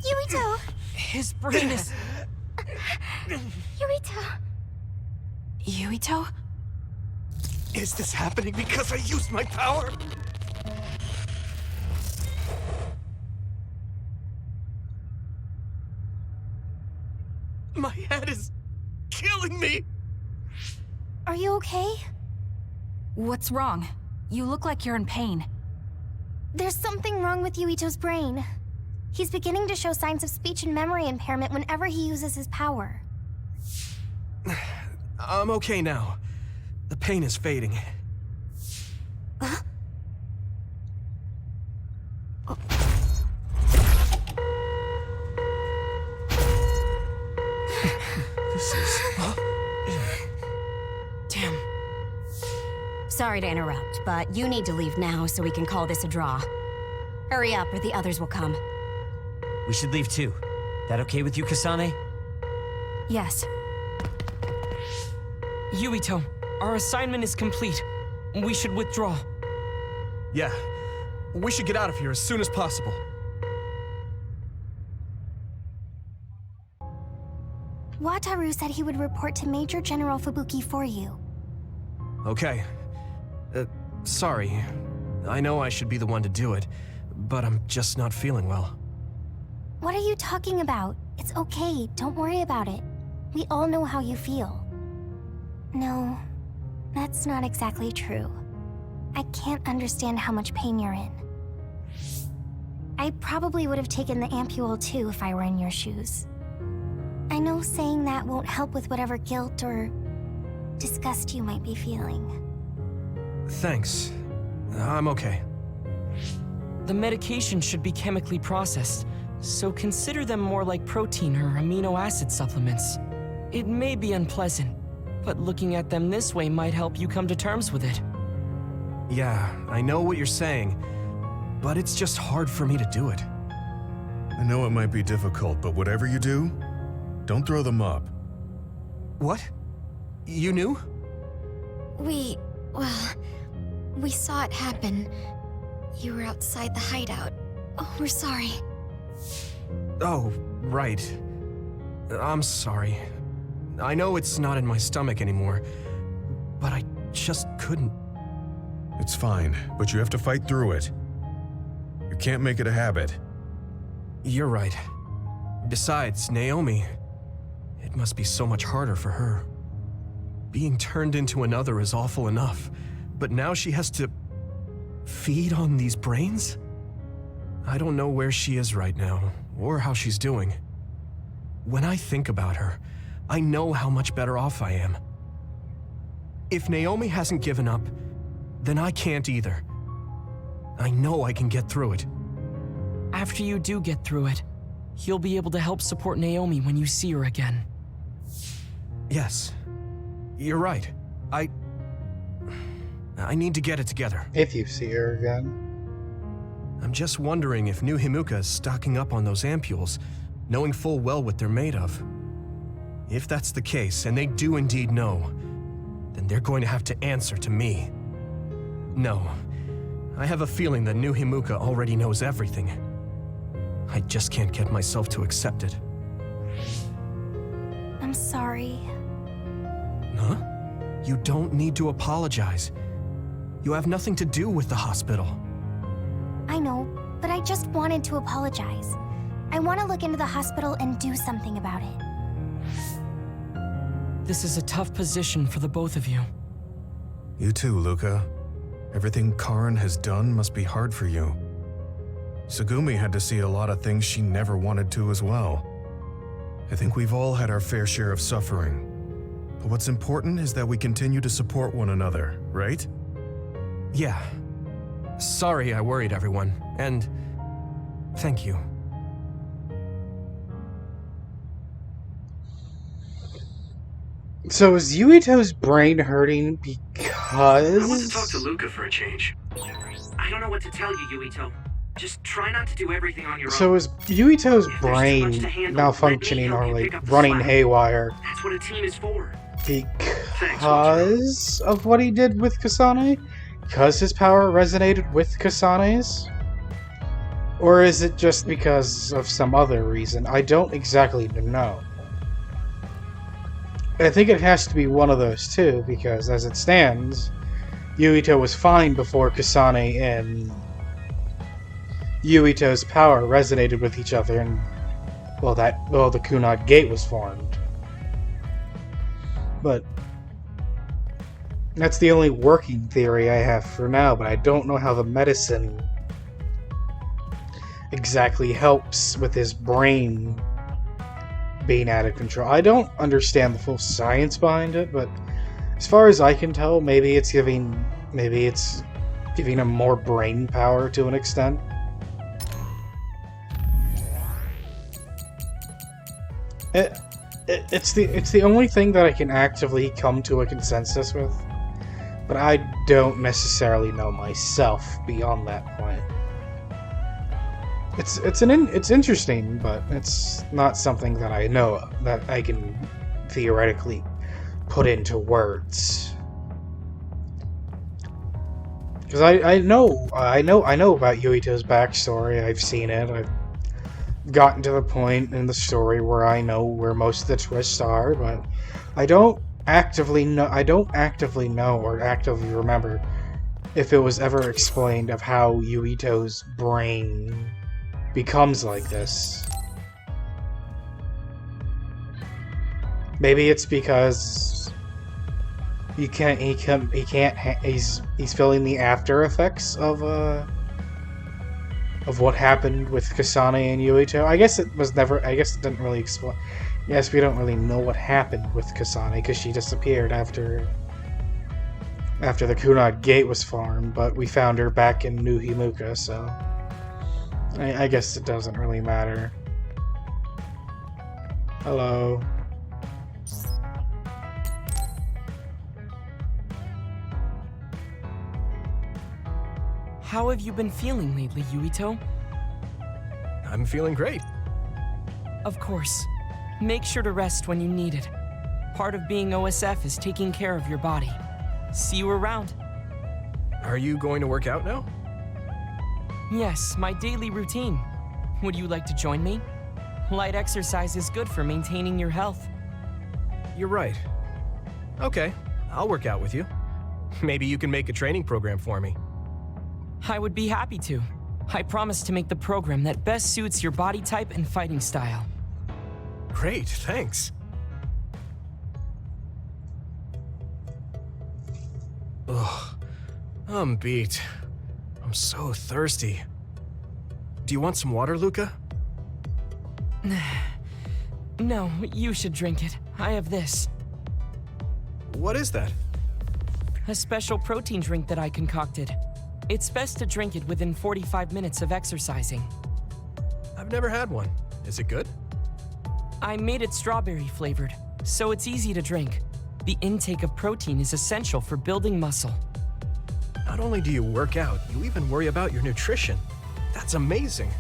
Yuito! His brain is... Yuito! Yuito? Is this happening because I used my power? My head is killing me! Are you okay? What's wrong? You look like you're in pain. There's something wrong with Yuito's brain. He's beginning to show signs of speech and memory impairment whenever he uses his power. I'm okay now. The pain is fading. This is... Damn. Sorry to interrupt, but you need to leave now so we can call this a draw. Hurry up or the others will come. We should leave too. That okay with you, Kasane? Yes. Yuito, our assignment is complete. We should withdraw. Yeah. We should get out of here as soon as possible. Wataru said he would report to Major General Fubuki for you. Okay. Sorry. I know I should be the one to do it, but I'm just not feeling well. What are you talking about? It's okay, don't worry about it. We all know how you feel. No, that's not exactly true. I can't understand how much pain you're in. I probably would have taken the ampule too if I were in your shoes. I know saying that won't help with whatever guilt or disgust you might be feeling. Thanks. I'm okay. The medication should be chemically processed, so consider them more like protein or amino acid supplements. It may be unpleasant, but looking at them this way might help you come to terms with it. Yeah, I know what you're saying, but it's just hard for me to do it. I know it might be difficult, but whatever you do, don't throw them up. What? You knew? Well, we saw it happen. You were outside the hideout. Oh, we're sorry. Oh, right. I'm sorry. I know it's not in my stomach anymore, but I just couldn't. It's fine, but you have to fight through it. You can't make it a habit. You're right. Besides, Naomi, it must be so much harder for her. Being turned into another is awful enough, but now she has to feed on these brains? I don't know where she is right now, or how she's doing. When I think about her, I know how much better off I am. If Naomi hasn't given up, then I can't either. I know I can get through it. After you do get through it, you'll be able to help support Naomi when you see her again. Yes, you're right. I need to get it together. If you see her again. I'm just wondering if New Himuka is stocking up on those ampules, knowing full well what they're made of. If that's the case, and they do indeed know, then they're going to have to answer to me. No, I have a feeling that New Himuka already knows everything. I just can't get myself to accept it. I'm sorry. Huh? You don't need to apologize. You have nothing to do with the hospital. I know, but I just wanted to apologize. I want to look into the hospital and do something about it. This is a tough position for the both of you. You too, Luca. Everything Karen has done must be hard for you. Tsugumi had to see a lot of things she never wanted to as well. I think we've all had our fair share of suffering. But what's important is that we continue to support one another, right? Yeah. Sorry I worried everyone, and thank you. So is Yuito's brain hurting I want to talk because... to Luca for a change. I don't know what to tell you, Yuito. Just try not to do everything on your So own. is Yuito's If there's too brain much to handle, malfunctioning let me help or you like pick up the running slack. haywire That's what a team is for. because of what he did with Kasane? Because his power resonated with Kasane's? Or is it just because of some other reason? I don't exactly know. I think it has to be one of those two, because as it stands, Yuito was fine before Kasane and Yuito's power resonated with each other, and the Kunad Gate was formed. But that's the only working theory I have for now, but I don't know how the medicine exactly helps with his brain being out of control. I don't understand the full science behind it, but as far as I can tell, maybe it's giving him more brain power to an extent. It's the only thing that I can actively come to a consensus with, but I don't necessarily know myself beyond that point. It's interesting, but it's not something that I know of, that I can theoretically put into words. Because I know about Yuito's backstory. I've seen it. I've gotten to the point in the story where I know where most of the twists are, but I don't actively know or actively remember if it was ever explained of how Yuito's brain becomes like this. Maybe it's because he's feeling the after effects of what happened with Kasane and Yuito. I guess it didn't really explain. Yes, we don't really know what happened with Kasane because she disappeared after the Kunad Gate was formed, but we found her back in New Himuka, so I guess it doesn't really matter. Hello. How have you been feeling lately, Yuito? I'm feeling great. Of course. Make sure to rest when you need it. Part of being OSF is taking care of your body. See you around. Are you going to work out now? Yes, my daily routine. Would you like to join me? Light exercise is good for maintaining your health. You're right. Okay, I'll work out with you. Maybe you can make a training program for me. I would be happy to. I promise to make the program that best suits your body type and fighting style. Great, thanks. Ugh, I'm beat. I'm so thirsty. Do you want some water, Luca? No, you should drink it. I have this. What is that? A special protein drink that I concocted. It's best to drink it within 45 minutes of exercising. I've never had one. Is it good? I made it strawberry flavored, so it's easy to drink. The intake of protein is essential for building muscle. Not only do you work out, you even worry about your nutrition. That's amazing.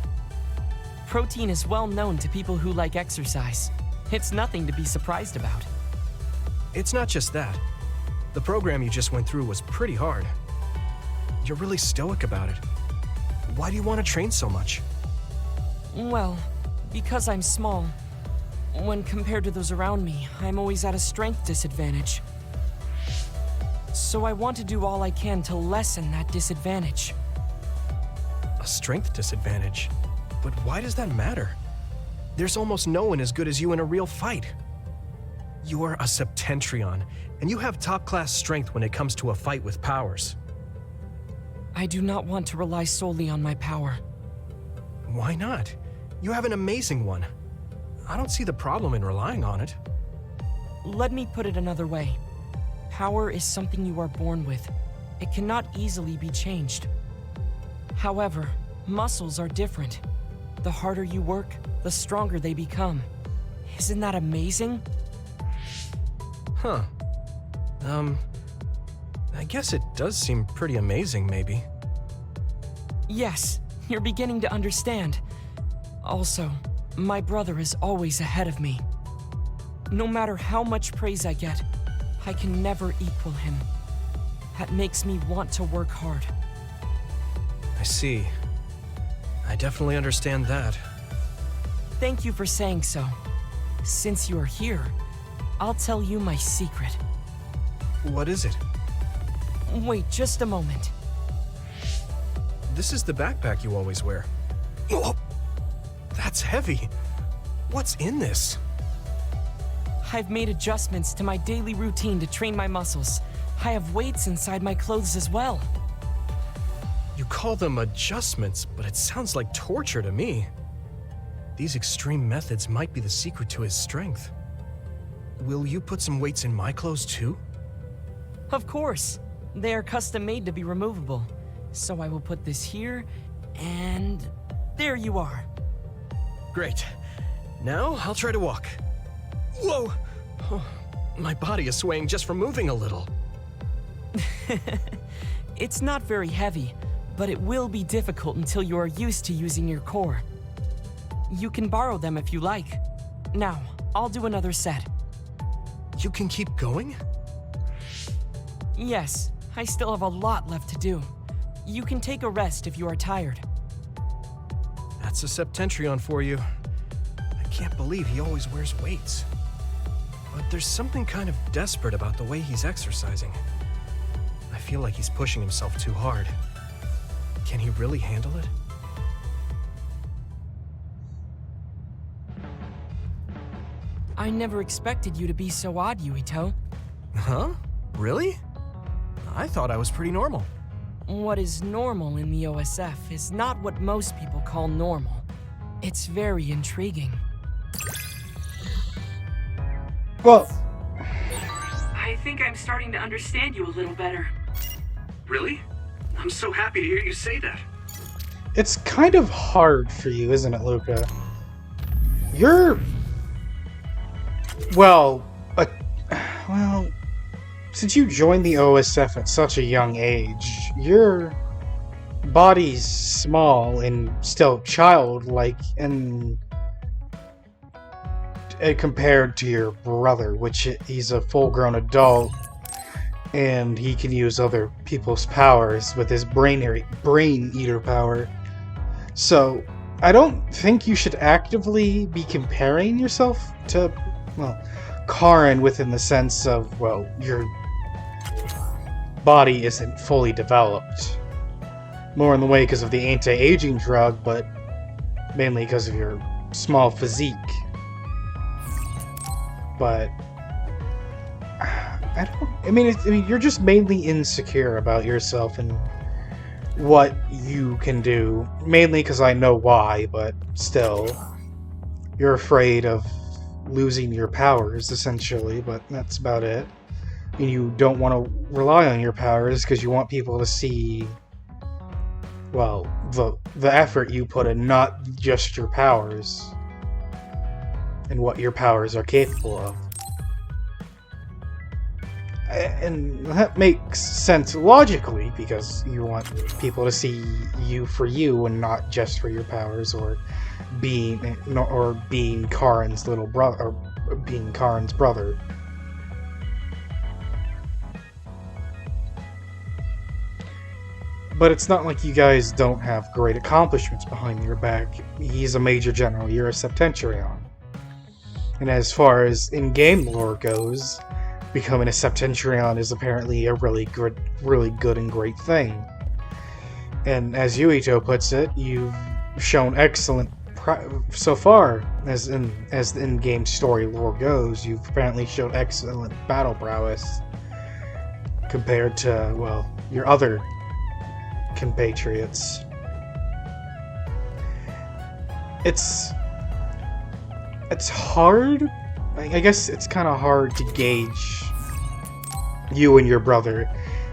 Protein is well known to people who like exercise. It's nothing to be surprised about. It's not just that. The program you just went through was pretty hard. You're really stoic about it. Why do you want to train so much? Well, because I'm small. When compared to those around me, I'm always at a strength disadvantage. So I want to do all I can to lessen that disadvantage. A strength disadvantage? But why does that matter? There's almost no one as good as you in a real fight. You are a Septentrion, and you have top-class strength when it comes to a fight with powers. I do not want to rely solely on my power. Why not? You have an amazing one. I don't see the problem in relying on it. Let me put it another way. Power is something you are born with. It cannot easily be changed. However, muscles are different. The harder you work, the stronger they become. Isn't that amazing? Huh. I guess it does seem pretty amazing, maybe. Yes, you're beginning to understand. Also, my brother is always ahead of me. No matter how much praise I get, I can never equal him. That makes me want to work hard. I see. I definitely understand that. Thank you for saying so. Since you are here, I'll tell you my secret. What is it? Wait just a moment. This is the backpack you always wear. Oh, that's heavy. What's in this? I've made adjustments to my daily routine to train my muscles. I have weights inside my clothes as well. You call them adjustments, but it sounds like torture to me. These extreme methods might be the secret to his strength. Will you put some weights in my clothes too? Of course. They are custom made to be removable. So I will put this here, and there you are. Great. Now I'll try to walk. Whoa! Oh, my body is swaying just from moving a little. It's not very heavy, but it will be difficult until you are used to using your core. You can borrow them if you like. Now, I'll do another set. You can keep going? Yes, I still have a lot left to do. You can take a rest if you are tired. That's a Septentrion for you. I can't believe he always wears weights. But there's something kind of desperate about the way he's exercising. I feel like he's pushing himself too hard. Can he really handle it? I never expected you to be so odd, Yuito. Huh? Really? I thought I was pretty normal. What is normal in the OSF is not what most people call normal. It's very intriguing. Well, I think I'm starting to understand you a little better. Really? I'm so happy to hear you say that. it's kind of hard for you, isn't it, Luca? You're... Well, since you joined the OSF at such a young age, your body's small and still childlike, and compared to your brother, which he's a full-grown adult, and he can use other people's powers with his brain eater power. So, I don't think you should actively be comparing yourself to, well, Karen within the sense of, well, your body isn't fully developed. More in the way because of the anti-aging drug, but mainly because of your small physique. But I mean, you're just mainly insecure about yourself and what you can do. Mainly because I know why, but still, you're afraid of losing your powers, essentially. But that's about it. And you don't want to rely on your powers because you want people to see, well, the effort you put in, not just your powers, and what your powers are capable of. And that makes sense logically, because you want people to see you for you and not just for your powers, or being Karen's little brother, or being Karen's brother. But it's not like you guys don't have great accomplishments behind your back. He's a Major General, you're a Septentrion. And as far as in-game lore goes, becoming a Septentrion is apparently a really good and great thing. And as Yuito puts it, you've shown excellent so far, as the in-game story lore goes, you've apparently shown excellent battle prowess compared to, well, your other compatriots. It's hard. I guess it's kind of hard to gauge you and your brother,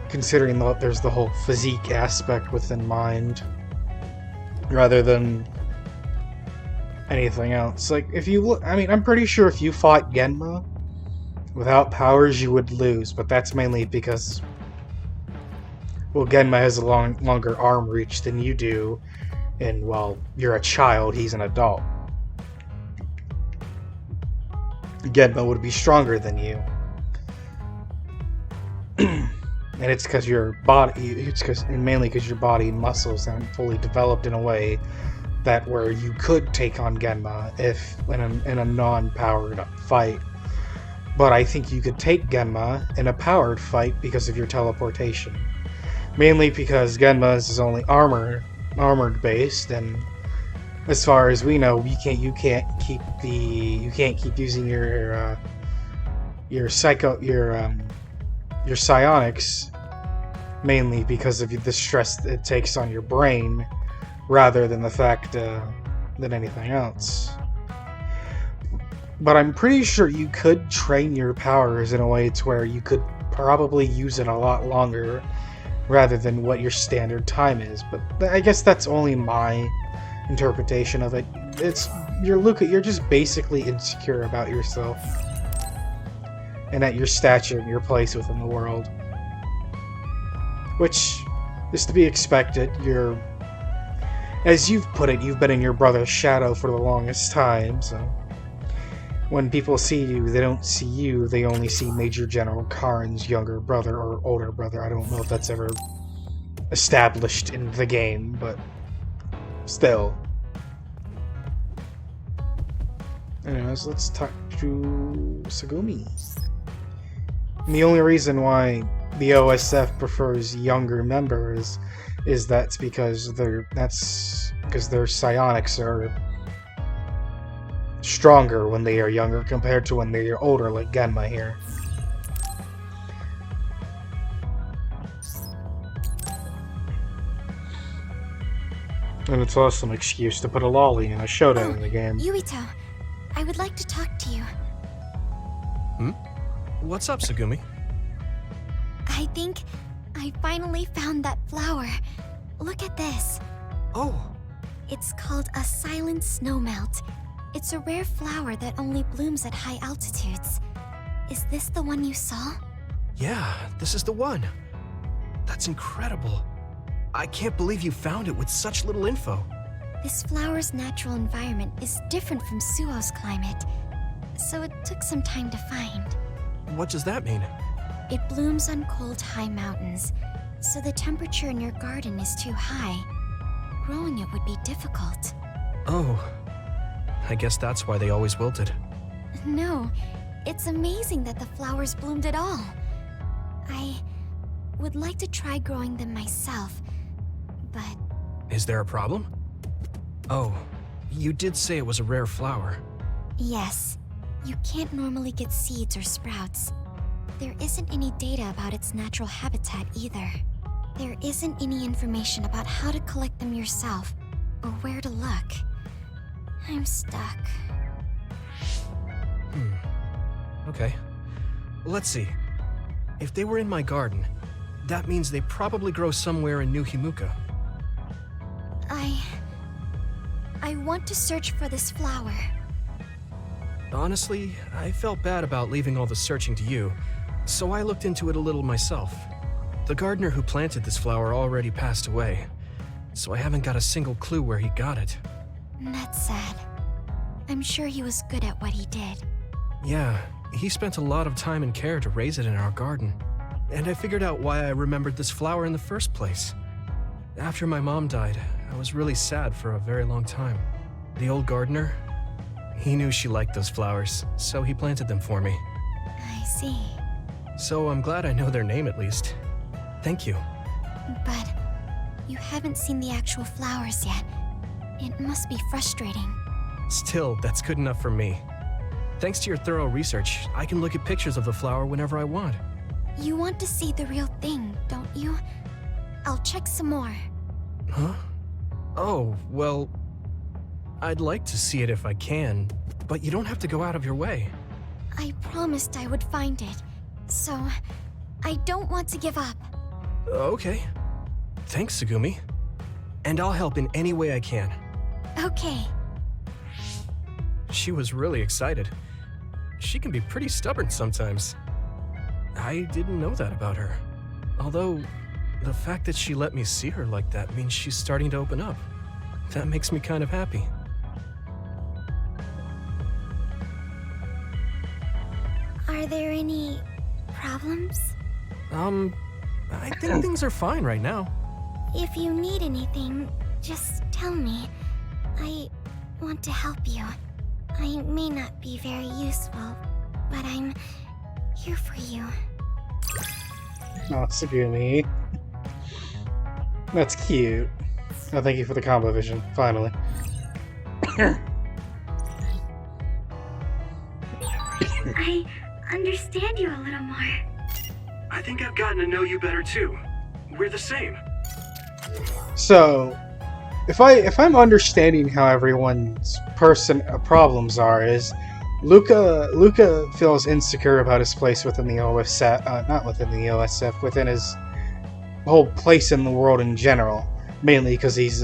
considering that there's the whole physique aspect within mind, rather than anything else. Like, if you look, I mean, I'm pretty sure if you fought Genma, Without powers, you would lose, but that's mainly because, well, Genma has a longer arm reach than you do, and while you're a child, he's an adult. Genma would be stronger than you. And it's because your body, mainly because your body and muscles aren't fully developed in a way that where you could take on Genma if in a non-powered fight. But I think you could take Genma in a powered fight because of your teleportation. Mainly because Genma is only armored based, and as far as we know, you can't keep using your psionics, mainly because of the stress it takes on your brain, rather than the fact than anything else. But I'm pretty sure you could train your powers in a way to where you could probably use it a lot longer, rather than what your standard time is. But I guess that's only my interpretation of it. You're just basically insecure about yourself and at your stature and your place within the world, which is to be expected. As you've put it, you've been in your brother's shadow for the longest time, so when people see you, they don't see you, they only see Major General Karin's younger brother or older brother. I don't know if that's ever established in the game, but still. Anyways, let's talk to Tsugumi. And the only reason why the OSF prefers younger members is because their psionics are stronger when they are younger compared to when they are older, like Genma here. And it's also an excuse to put a lolly in a showdown in the game. Yuito, I would like to talk to you. What's up, Tsugumi? I think I finally found that flower. Look at this. Oh. It's called a silent snowmelt. It's a rare flower that only blooms at high altitudes. Is this the one you saw? Yeah, this is the one. That's incredible. I can't believe you found it with such little info. This flower's natural environment is different from Suo's climate, so it took some time to find. What does that mean? It blooms on cold, high mountains, so the temperature in your garden is too high. Growing it would be difficult. Oh, I guess that's why they always wilted. No, it's amazing that the flowers bloomed at all. I would like to try growing them myself, but... Is there a problem? Oh, you did say it was a rare flower. Yes. You can't normally get seeds or sprouts. There isn't any data about its natural habitat either. There isn't any information about how to collect them yourself, or where to look. I'm stuck. Okay. Let's see. If they were in my garden, that means they probably grow somewhere in New Himuka. I want to search for this flower. Honestly, I felt bad about leaving all the searching to you, so I looked into it a little myself. The gardener who planted this flower already passed away, so I haven't got a single clue where he got it. That's sad. I'm sure he was good at what he did. Yeah, he spent a lot of time and care to raise it in our garden. And I figured out why I remembered this flower in the first place. After my mom died, I was really sad for a very long time. The old gardener, he knew she liked those flowers, so he planted them for me. I see. So I'm glad I know their name at least. Thank you. But you haven't seen the actual flowers yet. It must be frustrating. Still, that's good enough for me. Thanks to your thorough research, I can look at pictures of the flower whenever I want. You want to see the real thing, don't you? I'll check some more. Huh? Oh, well... I'd like to see it if I can, but you don't have to go out of your way. I promised I would find it, so I don't want to give up. Okay. Thanks, Tsugumi. And I'll help in any way I can. Okay. She was really excited. she can be pretty stubborn sometimes. I didn't know that about her. Although, the fact that she let me see her like that means she's starting to open up. That makes me kind of happy. Are there any problems? I think things are fine right now. If you need anything, just tell me. I want to help you. I may not be very useful, but I'm here for you. Oh, Tsugumi. That's cute. Oh, thank you for the combo vision, finally. I understand you a little more. I think I've gotten to know you better too. We're the same. So, if I'm understanding how everyone's problems are, is Luca feels insecure about his place within the OSF, not within the OSF, within his whole place in the world in general. Mainly because he's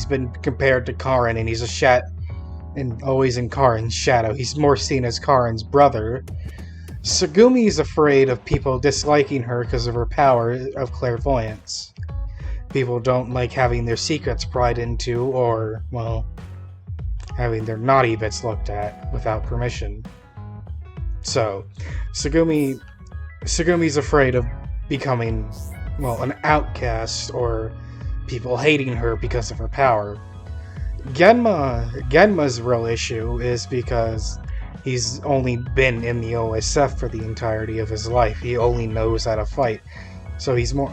been compared to Karin, and he's and always in Karin's shadow. He's more seen as Karin's brother. Tsugumi's afraid of people disliking her because of her power of clairvoyance. People don't like having their secrets pried into, or, well, having their naughty bits looked at without permission. So, Tsugumi's afraid of becoming, well, an outcast, or people hating her because of her power. Genma's real issue is because he's only been in the OSF for the entirety of his life. He only knows how to fight. So he's more...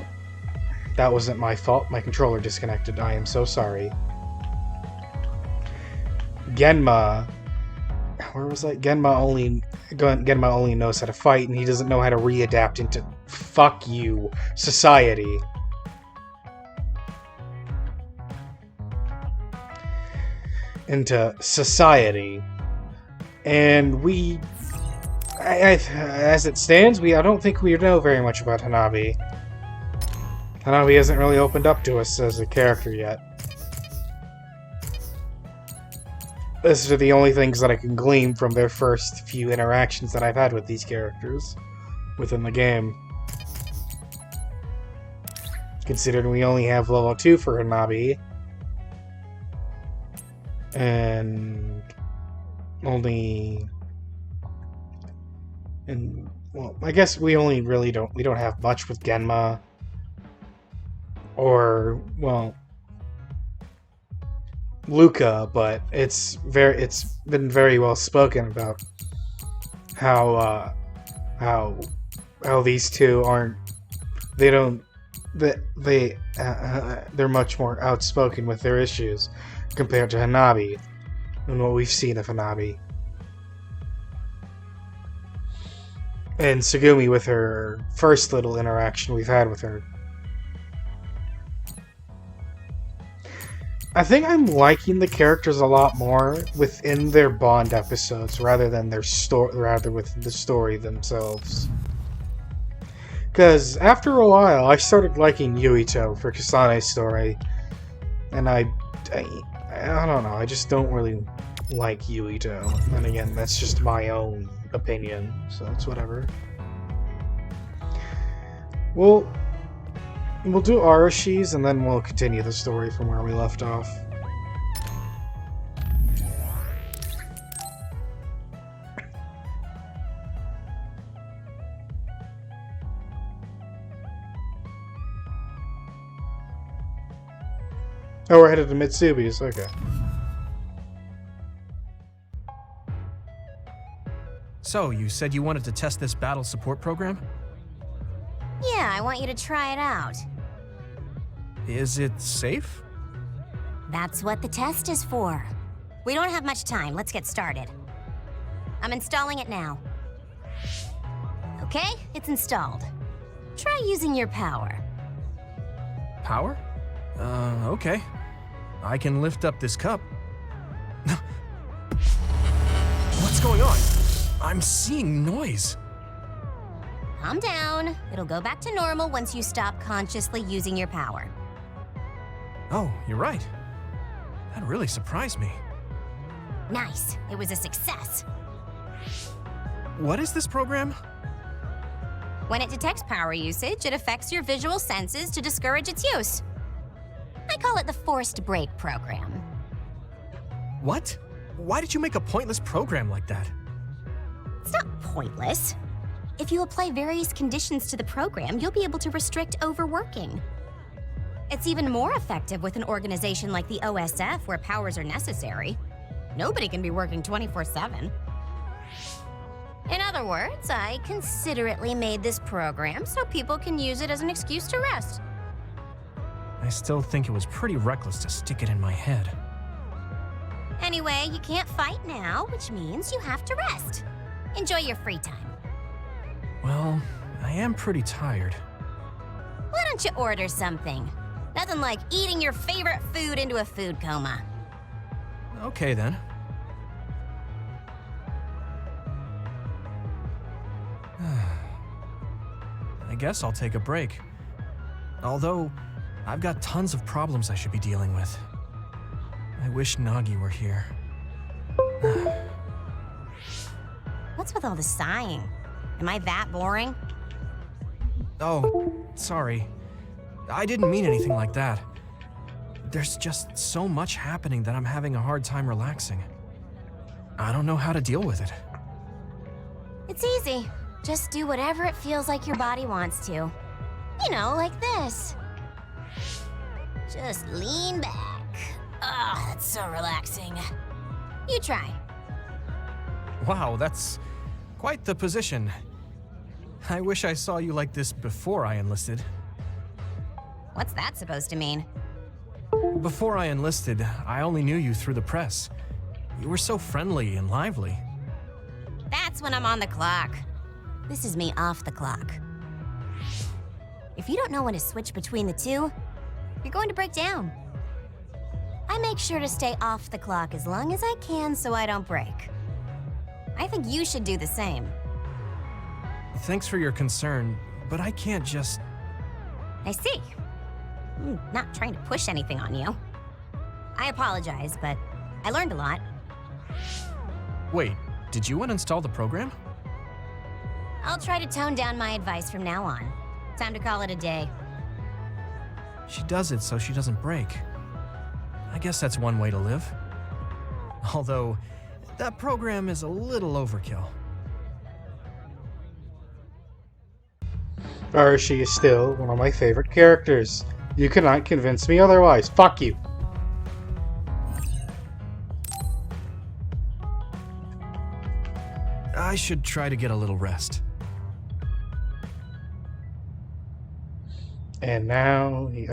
That wasn't my fault. My controller disconnected. I am so sorry. Genma... Where was I? Genma only knows how to fight, and he doesn't know how to readapt into fuck you society. Into society. And as it stands, I don't think we know very much about Hanabi. Hanabi hasn't really opened up to us as a character yet. These are the only things that I can glean from their first few interactions that I've had with these characters within the game. Considering we only have level 2 for Hanabi. And well, I guess we don't have much with Genma, or, well, Luca, but it's been very well spoken about how these two they're much more outspoken with their issues compared to Hanabi and what we've seen of Hanabi. And Tsugumi with her first little interaction we've had with her. I think I'm liking the characters a lot more within their Bond episodes rather than with the story themselves. Because after a while, I started liking Yuito for Kasane's story, and I don't know, I just don't really like Yuito. And again, that's just my own opinion, so it's whatever. We'll do Arashi's, and then we'll continue the story from where we left off. Oh, we're headed to Mitsubi's, okay. So, you said you wanted to test this battle support program? Yeah, I want you to try it out. Is it safe? That's what the test is for. We don't have much time. Let's get started. I'm installing it now. Okay, it's installed. Try using your power. Power? Okay. I can lift up this cup. What's going on? I'm seeing noise. Calm down. It'll go back to normal once you stop consciously using your power. Oh, you're right. That really surprised me. Nice. It was a success. What is this program? When it detects power usage, it affects your visual senses to discourage its use. I call it the forced break program. What? Why did you make a pointless program like that? It's not pointless. If you apply various conditions to the program, you'll be able to restrict overworking. It's even more effective with an organization like the OSF where powers are necessary. Nobody can be working 24/7. In other words, I considerately made this program so people can use it as an excuse to rest. I still think it was pretty reckless to stick it in my head. Anyway, you can't fight now, which means you have to rest. Enjoy your free time. Well, I am pretty tired. Why don't you order something? Nothing like eating your favorite food into a food coma. Okay then. I guess I'll take a break. Although, I've got tons of problems I should be dealing with. I wish Nagi were here. What's with all the sighing? Am I that boring? Oh, sorry. I didn't mean anything like that. There's just so much happening that I'm having a hard time relaxing. I don't know how to deal with it. It's easy. Just do whatever it feels like your body wants to. You know, like this. Just lean back. Oh, that's so relaxing. You try. Wow, that's quite the position. I wish I saw you like this before I enlisted. What's that supposed to mean? Before I enlisted, I only knew you through the press. You were so friendly and lively. That's when I'm on the clock. This is me off the clock. If you don't know when to switch between the two, you're going to break down. I make sure to stay off the clock as long as I can so I don't break. I think you should do the same. Thanks for your concern, but I can't just... I see. I'm not trying to push anything on you. I apologize, but I learned a lot. Wait, did you uninstall the program? I'll try to tone down my advice from now on. Time to call it a day. She does it so she doesn't break. I guess that's one way to live. Although, that program is a little overkill. Arashi is still one of my favorite characters. You cannot convince me otherwise. Fuck you. I should try to get a little rest. And now he...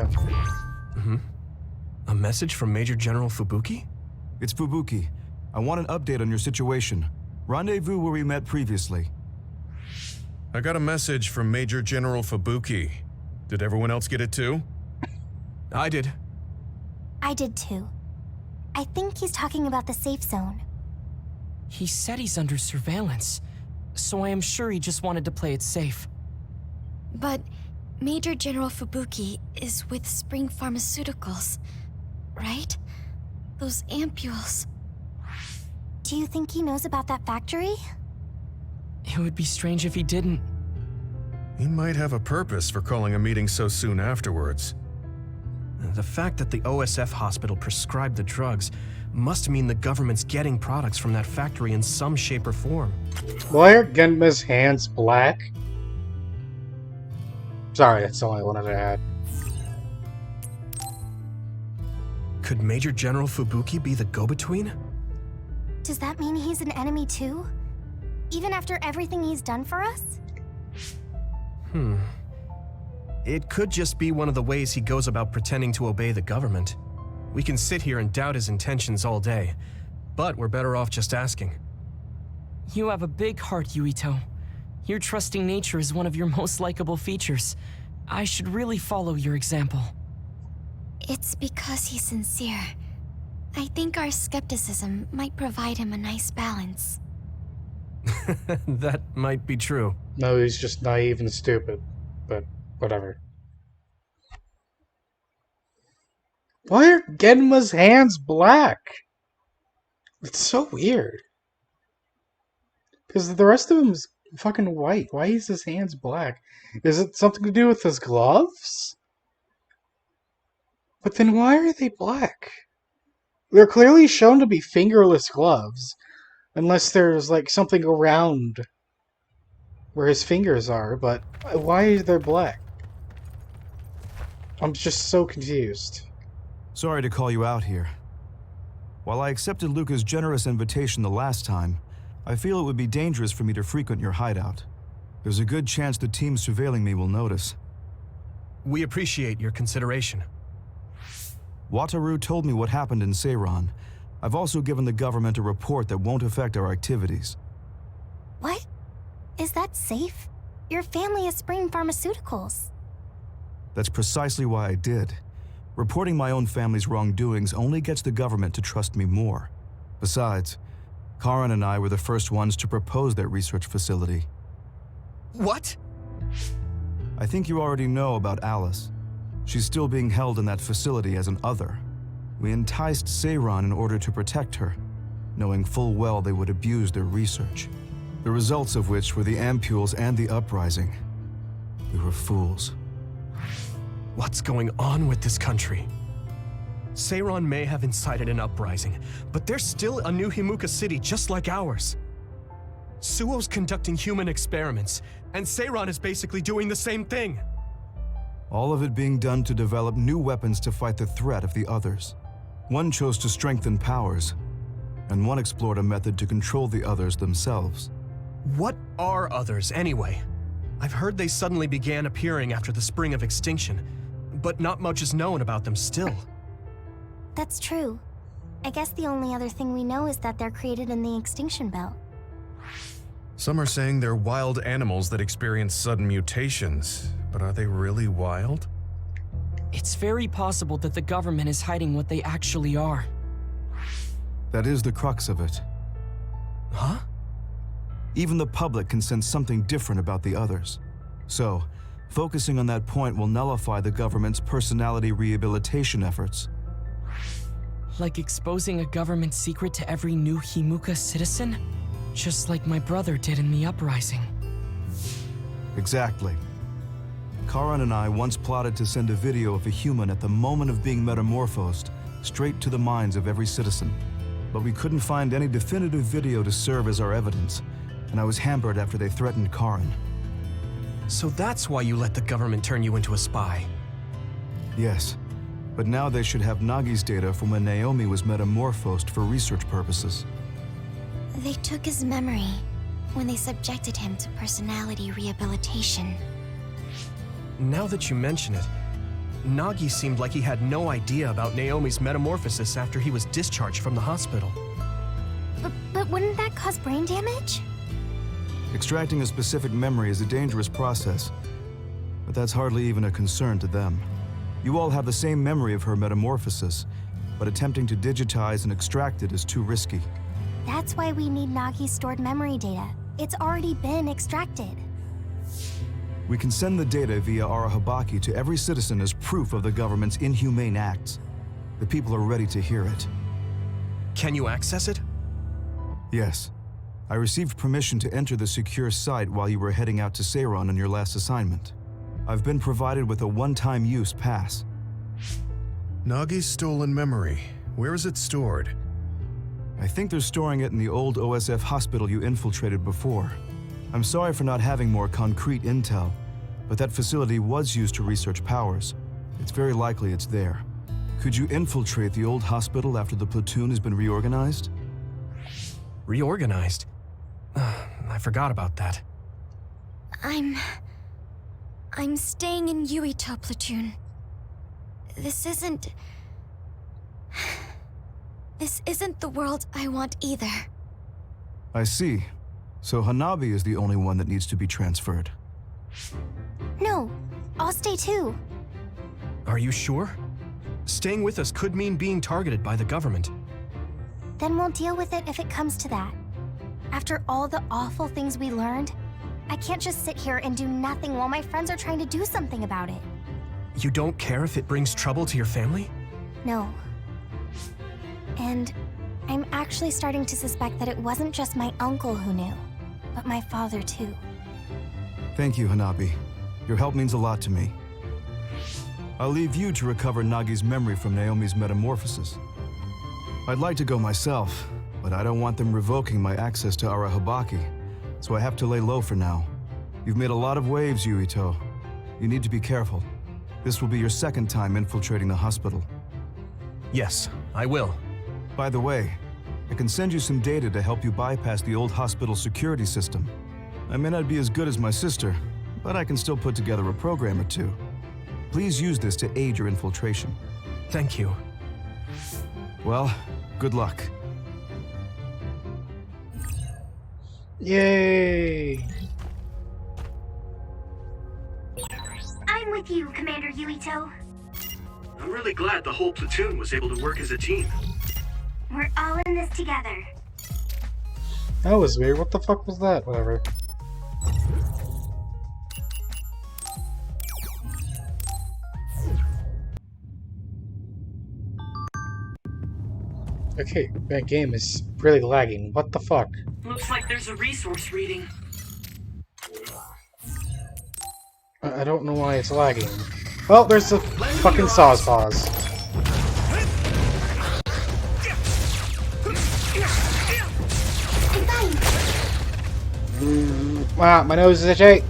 A message from Major General Fubuki? It's Fubuki. I want an update on your situation. Rendezvous where we met previously. I got a message from Major General Fubuki. Did everyone else get it too? I did. I did too. I think he's talking about the safe zone. He said he's under surveillance, so I am sure he just wanted to play it safe. But Major General Fubuki is with Spring Pharmaceuticals, right? Those ampules. Do you think he knows about that factory? It would be strange if he didn't. He might have a purpose for calling a meeting so soon afterwards. The fact that the OSF hospital prescribed the drugs must mean the government's getting products from that factory in some shape or form. Why are Genma's hands black? Sorry, that's all I wanted to add. Could Major General Fubuki be the go-between? Does that mean he's an enemy too? Even after everything he's done for us? It could just be one of the ways he goes about pretending to obey the government. We can sit here and doubt his intentions all day, but we're better off just asking. You have a big heart, Yuito. Your trusting nature is one of your most likable features. I should really follow your example. It's because he's sincere. I think our skepticism might provide him a nice balance. That might be true. No, he's just naive and stupid. But whatever. Why are Genma's hands black? It's so weird. Because the rest of him is fucking white. Why is his hands black? Is it something to do with his gloves? But then why are they black? They're clearly shown to be fingerless gloves. Unless there's like something around where his fingers are, but why is they black? I'm just so confused. Sorry to call you out here. While I accepted Luca's generous invitation the last time, I feel it would be dangerous for me to frequent your hideout. There's a good chance the team surveilling me will notice. We appreciate your consideration. Wataru told me what happened in Seiran. I've also given the government a report that won't affect our activities. What? Is that safe? Your family is Spring Pharmaceuticals. That's precisely why I did. Reporting my own family's wrongdoings only gets the government to trust me more. Besides, Karen and I were the first ones to propose that research facility. What? I think you already know about Alice. She's still being held in that facility as an other. We enticed Seiran in order to protect her, knowing full well they would abuse their research. The results of which were the ampules and the uprising. We were fools. What's going on with this country? Seiran may have incited an uprising, but there's still a new Himuka city just like ours. Suo's conducting human experiments, and Seiran is basically doing the same thing. All of it being done to develop new weapons to fight the threat of the others. One chose to strengthen powers, and one explored a method to control the others themselves. What are others, anyway? I've heard they suddenly began appearing after the Spring of Extinction, but not much is known about them still. That's true. I guess the only other thing we know is that they're created in the extinction belt. Some are saying they're wild animals that experience sudden mutations, but are they really wild? It's very possible that the government is hiding what they actually are. That is the crux of it. Huh? Even the public can sense something different about the others. So, focusing on that point will nullify the government's personality rehabilitation efforts. Like exposing a government secret to every new Himuka citizen? Just like my brother did in the uprising. Exactly. Karan and I once plotted to send a video of a human at the moment of being metamorphosed straight to the minds of every citizen. But we couldn't find any definitive video to serve as our evidence, and I was hampered after they threatened Karan. So that's why you let the government turn you into a spy? Yes, but now they should have Nagi's data from when Naomi was metamorphosed for research purposes. They took his memory when they subjected him to personality rehabilitation. Now that you mention it, Nagi seemed like he had no idea about Naomi's metamorphosis after he was discharged from the hospital. But wouldn't that cause brain damage? Extracting a specific memory is a dangerous process, but that's hardly even a concern to them. You all have the same memory of her metamorphosis, but attempting to digitize and extract it is too risky. That's why we need Nagi's stored memory data. It's already been extracted. We can send the data via Arahabaki to every citizen as proof of the government's inhumane acts. The people are ready to hear it. Can you access it? Yes. I received permission to enter the secure site while you were heading out to Seiran on your last assignment. I've been provided with a one-time use pass. Nagi's stolen memory. Where is it stored? I think they're storing it in the old OSF hospital you infiltrated before. I'm sorry for not having more concrete intel, but that facility was used to research powers. It's very likely it's there. Could you infiltrate the old hospital after the platoon has been reorganized? Reorganized? I forgot about that. I'm staying in Yuito platoon. This isn't the world I want either. I see. So Hanabi is the only one that needs to be transferred. No, I'll stay too. Are you sure? Staying with us could mean being targeted by the government. Then we'll deal with it if it comes to that. After all the awful things we learned, I can't just sit here and do nothing while my friends are trying to do something about it. You don't care if it brings trouble to your family? No. And I'm actually starting to suspect that it wasn't just my uncle who knew. but my father too. Thank you, Hanabi. Your help means a lot to me. I'll leave you to recover Nagi's memory from Naomi's metamorphosis. I'd like to go myself, but I don't want them revoking my access to Arahabaki, so I have to lay low for now. You've made a lot of waves, Yuito. You need to be careful. This will be your second time infiltrating the hospital. Yes, I will. By the way, I can send you some data to help you bypass the old hospital security system. I may not be as good as my sister, but I can still put together a program or two. Please use this to aid your infiltration. Thank you. Well, good luck. Yay! I'm with you, Commander Yuito. I'm really glad the whole platoon was able to work as a team. We're all in this together. That was weird. What the fuck was that? Whatever. Okay, that game is really lagging. What the fuck? Looks like there's a resource reading. I don't know why it's lagging. Well, there's the fucking Saw's Paws. Wow, my nose is itchy.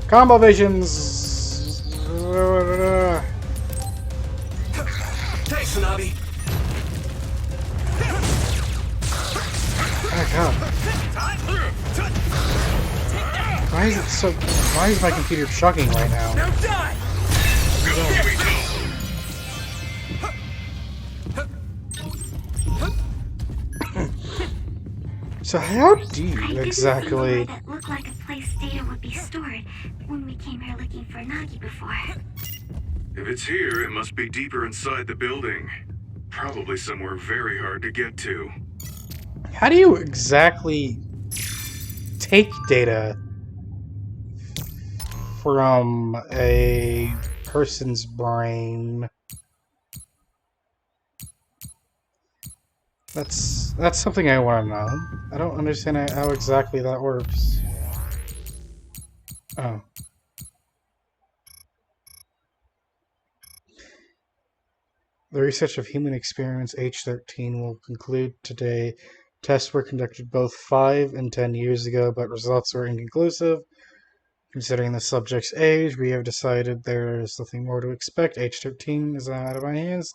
Combo visions. Thanks, Hanabi. Oh god. Why is it so... Why is my computer chugging right now? Now die! So how do you exactly... That looked like a place data would be stored when we came here looking for Nagi before. If it's here, it must be deeper inside the building. Probably somewhere very hard to get to. How do you exactly take data from a person's brain? That's something I want to know. I don't understand how exactly that works. Oh. The research of human experiments H13 will conclude today. Tests were conducted both 5 and 10 years ago, but results were inconclusive. Considering the subject's age, we have decided there is nothing more to expect. H13 is out of my hands.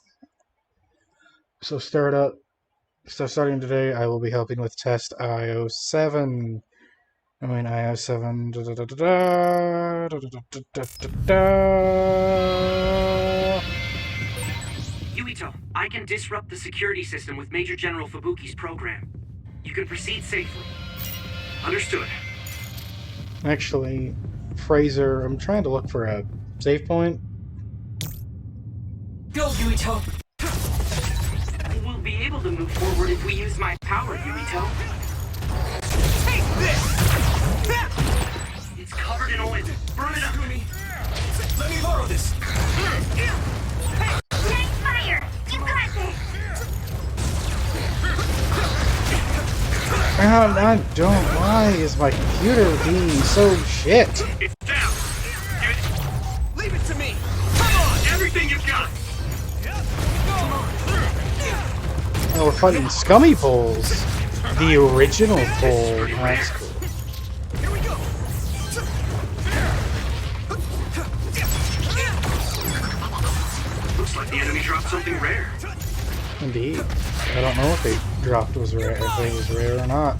So starting today, I will be helping with test IO7. I mean IO7. Yuito, I can disrupt the security system with Major General Fubuki's program. You can proceed safely. Understood. Actually, Fraser, I'm trying to look for a save point. Go, Yuito! We'll be able to move forward if we use my power, Yuito. Take this! It's covered in oil. Burn it up. Let me borrow this! Take fire! You got this! I don't. Why is my computer being so shit? It's down! Leave it to me! Come on! Everything you've got! Oh, we're fighting Scummy Poles. The original pole. That's cool. Here we go! Looks like the enemy dropped something rare. Indeed. I don't know if they dropped was rare, if it was rare or not.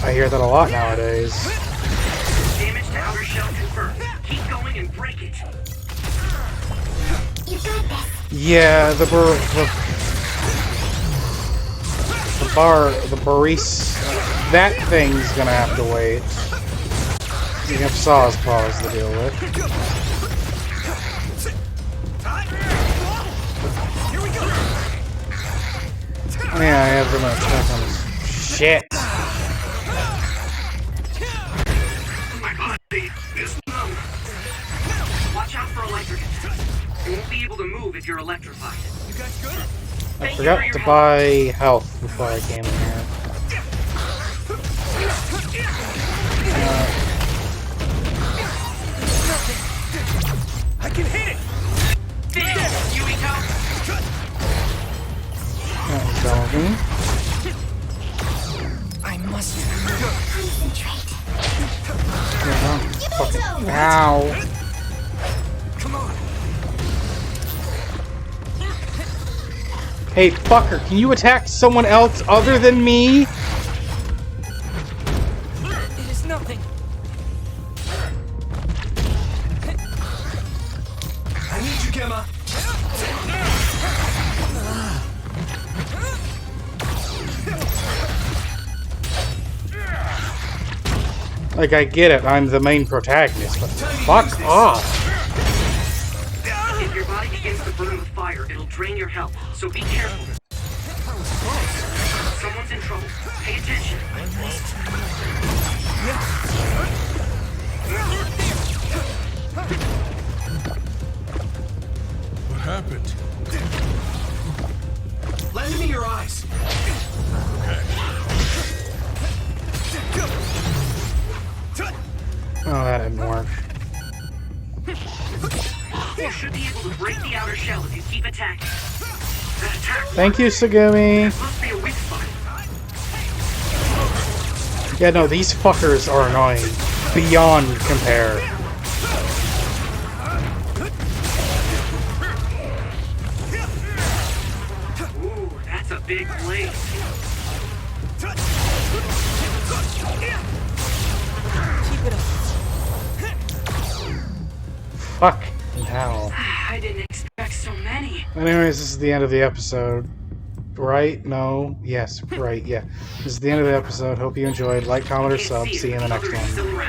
I hear that a lot nowadays. Damage to outer shell confirmed. Keep going and break it. You got this! Yeah, the barista, that thing's gonna have to wait. You have Saw's Paws to deal with. Oh, yeah, I have them attack on this. Shit! My body is numb. Watch out for electric attack. You won't be able to move if you're electrified. You guys good? I forgot to buy health before I came in here. I can hit it! Finish, Yuito! I must Fucking ow. Come on. Hey, fucker, can you attack someone else other than me? It is nothing. I need you, Gemma. Like, I get it, I'm the main protagonist, but fuck off. If your body begins to burn with fire, it'll drain your health, so be careful. Someone's in trouble. Pay attention. What happened? Lend me your eyes. Oh, that didn't work. You should be able to break the outer shell if you keep attacking. That attack Thank you, Sagumi. must be a weak spot. Yeah, no, these fuckers are annoying. Beyond compare. Ooh, that's a big blade. Keep it up. Fuck hell. I didn't expect so many. Anyways, this is the end of the episode. Right? No? Yes. Right. Yeah. This is the end of the episode. Hope you enjoyed. Like, comment, or sub. See you in the next one.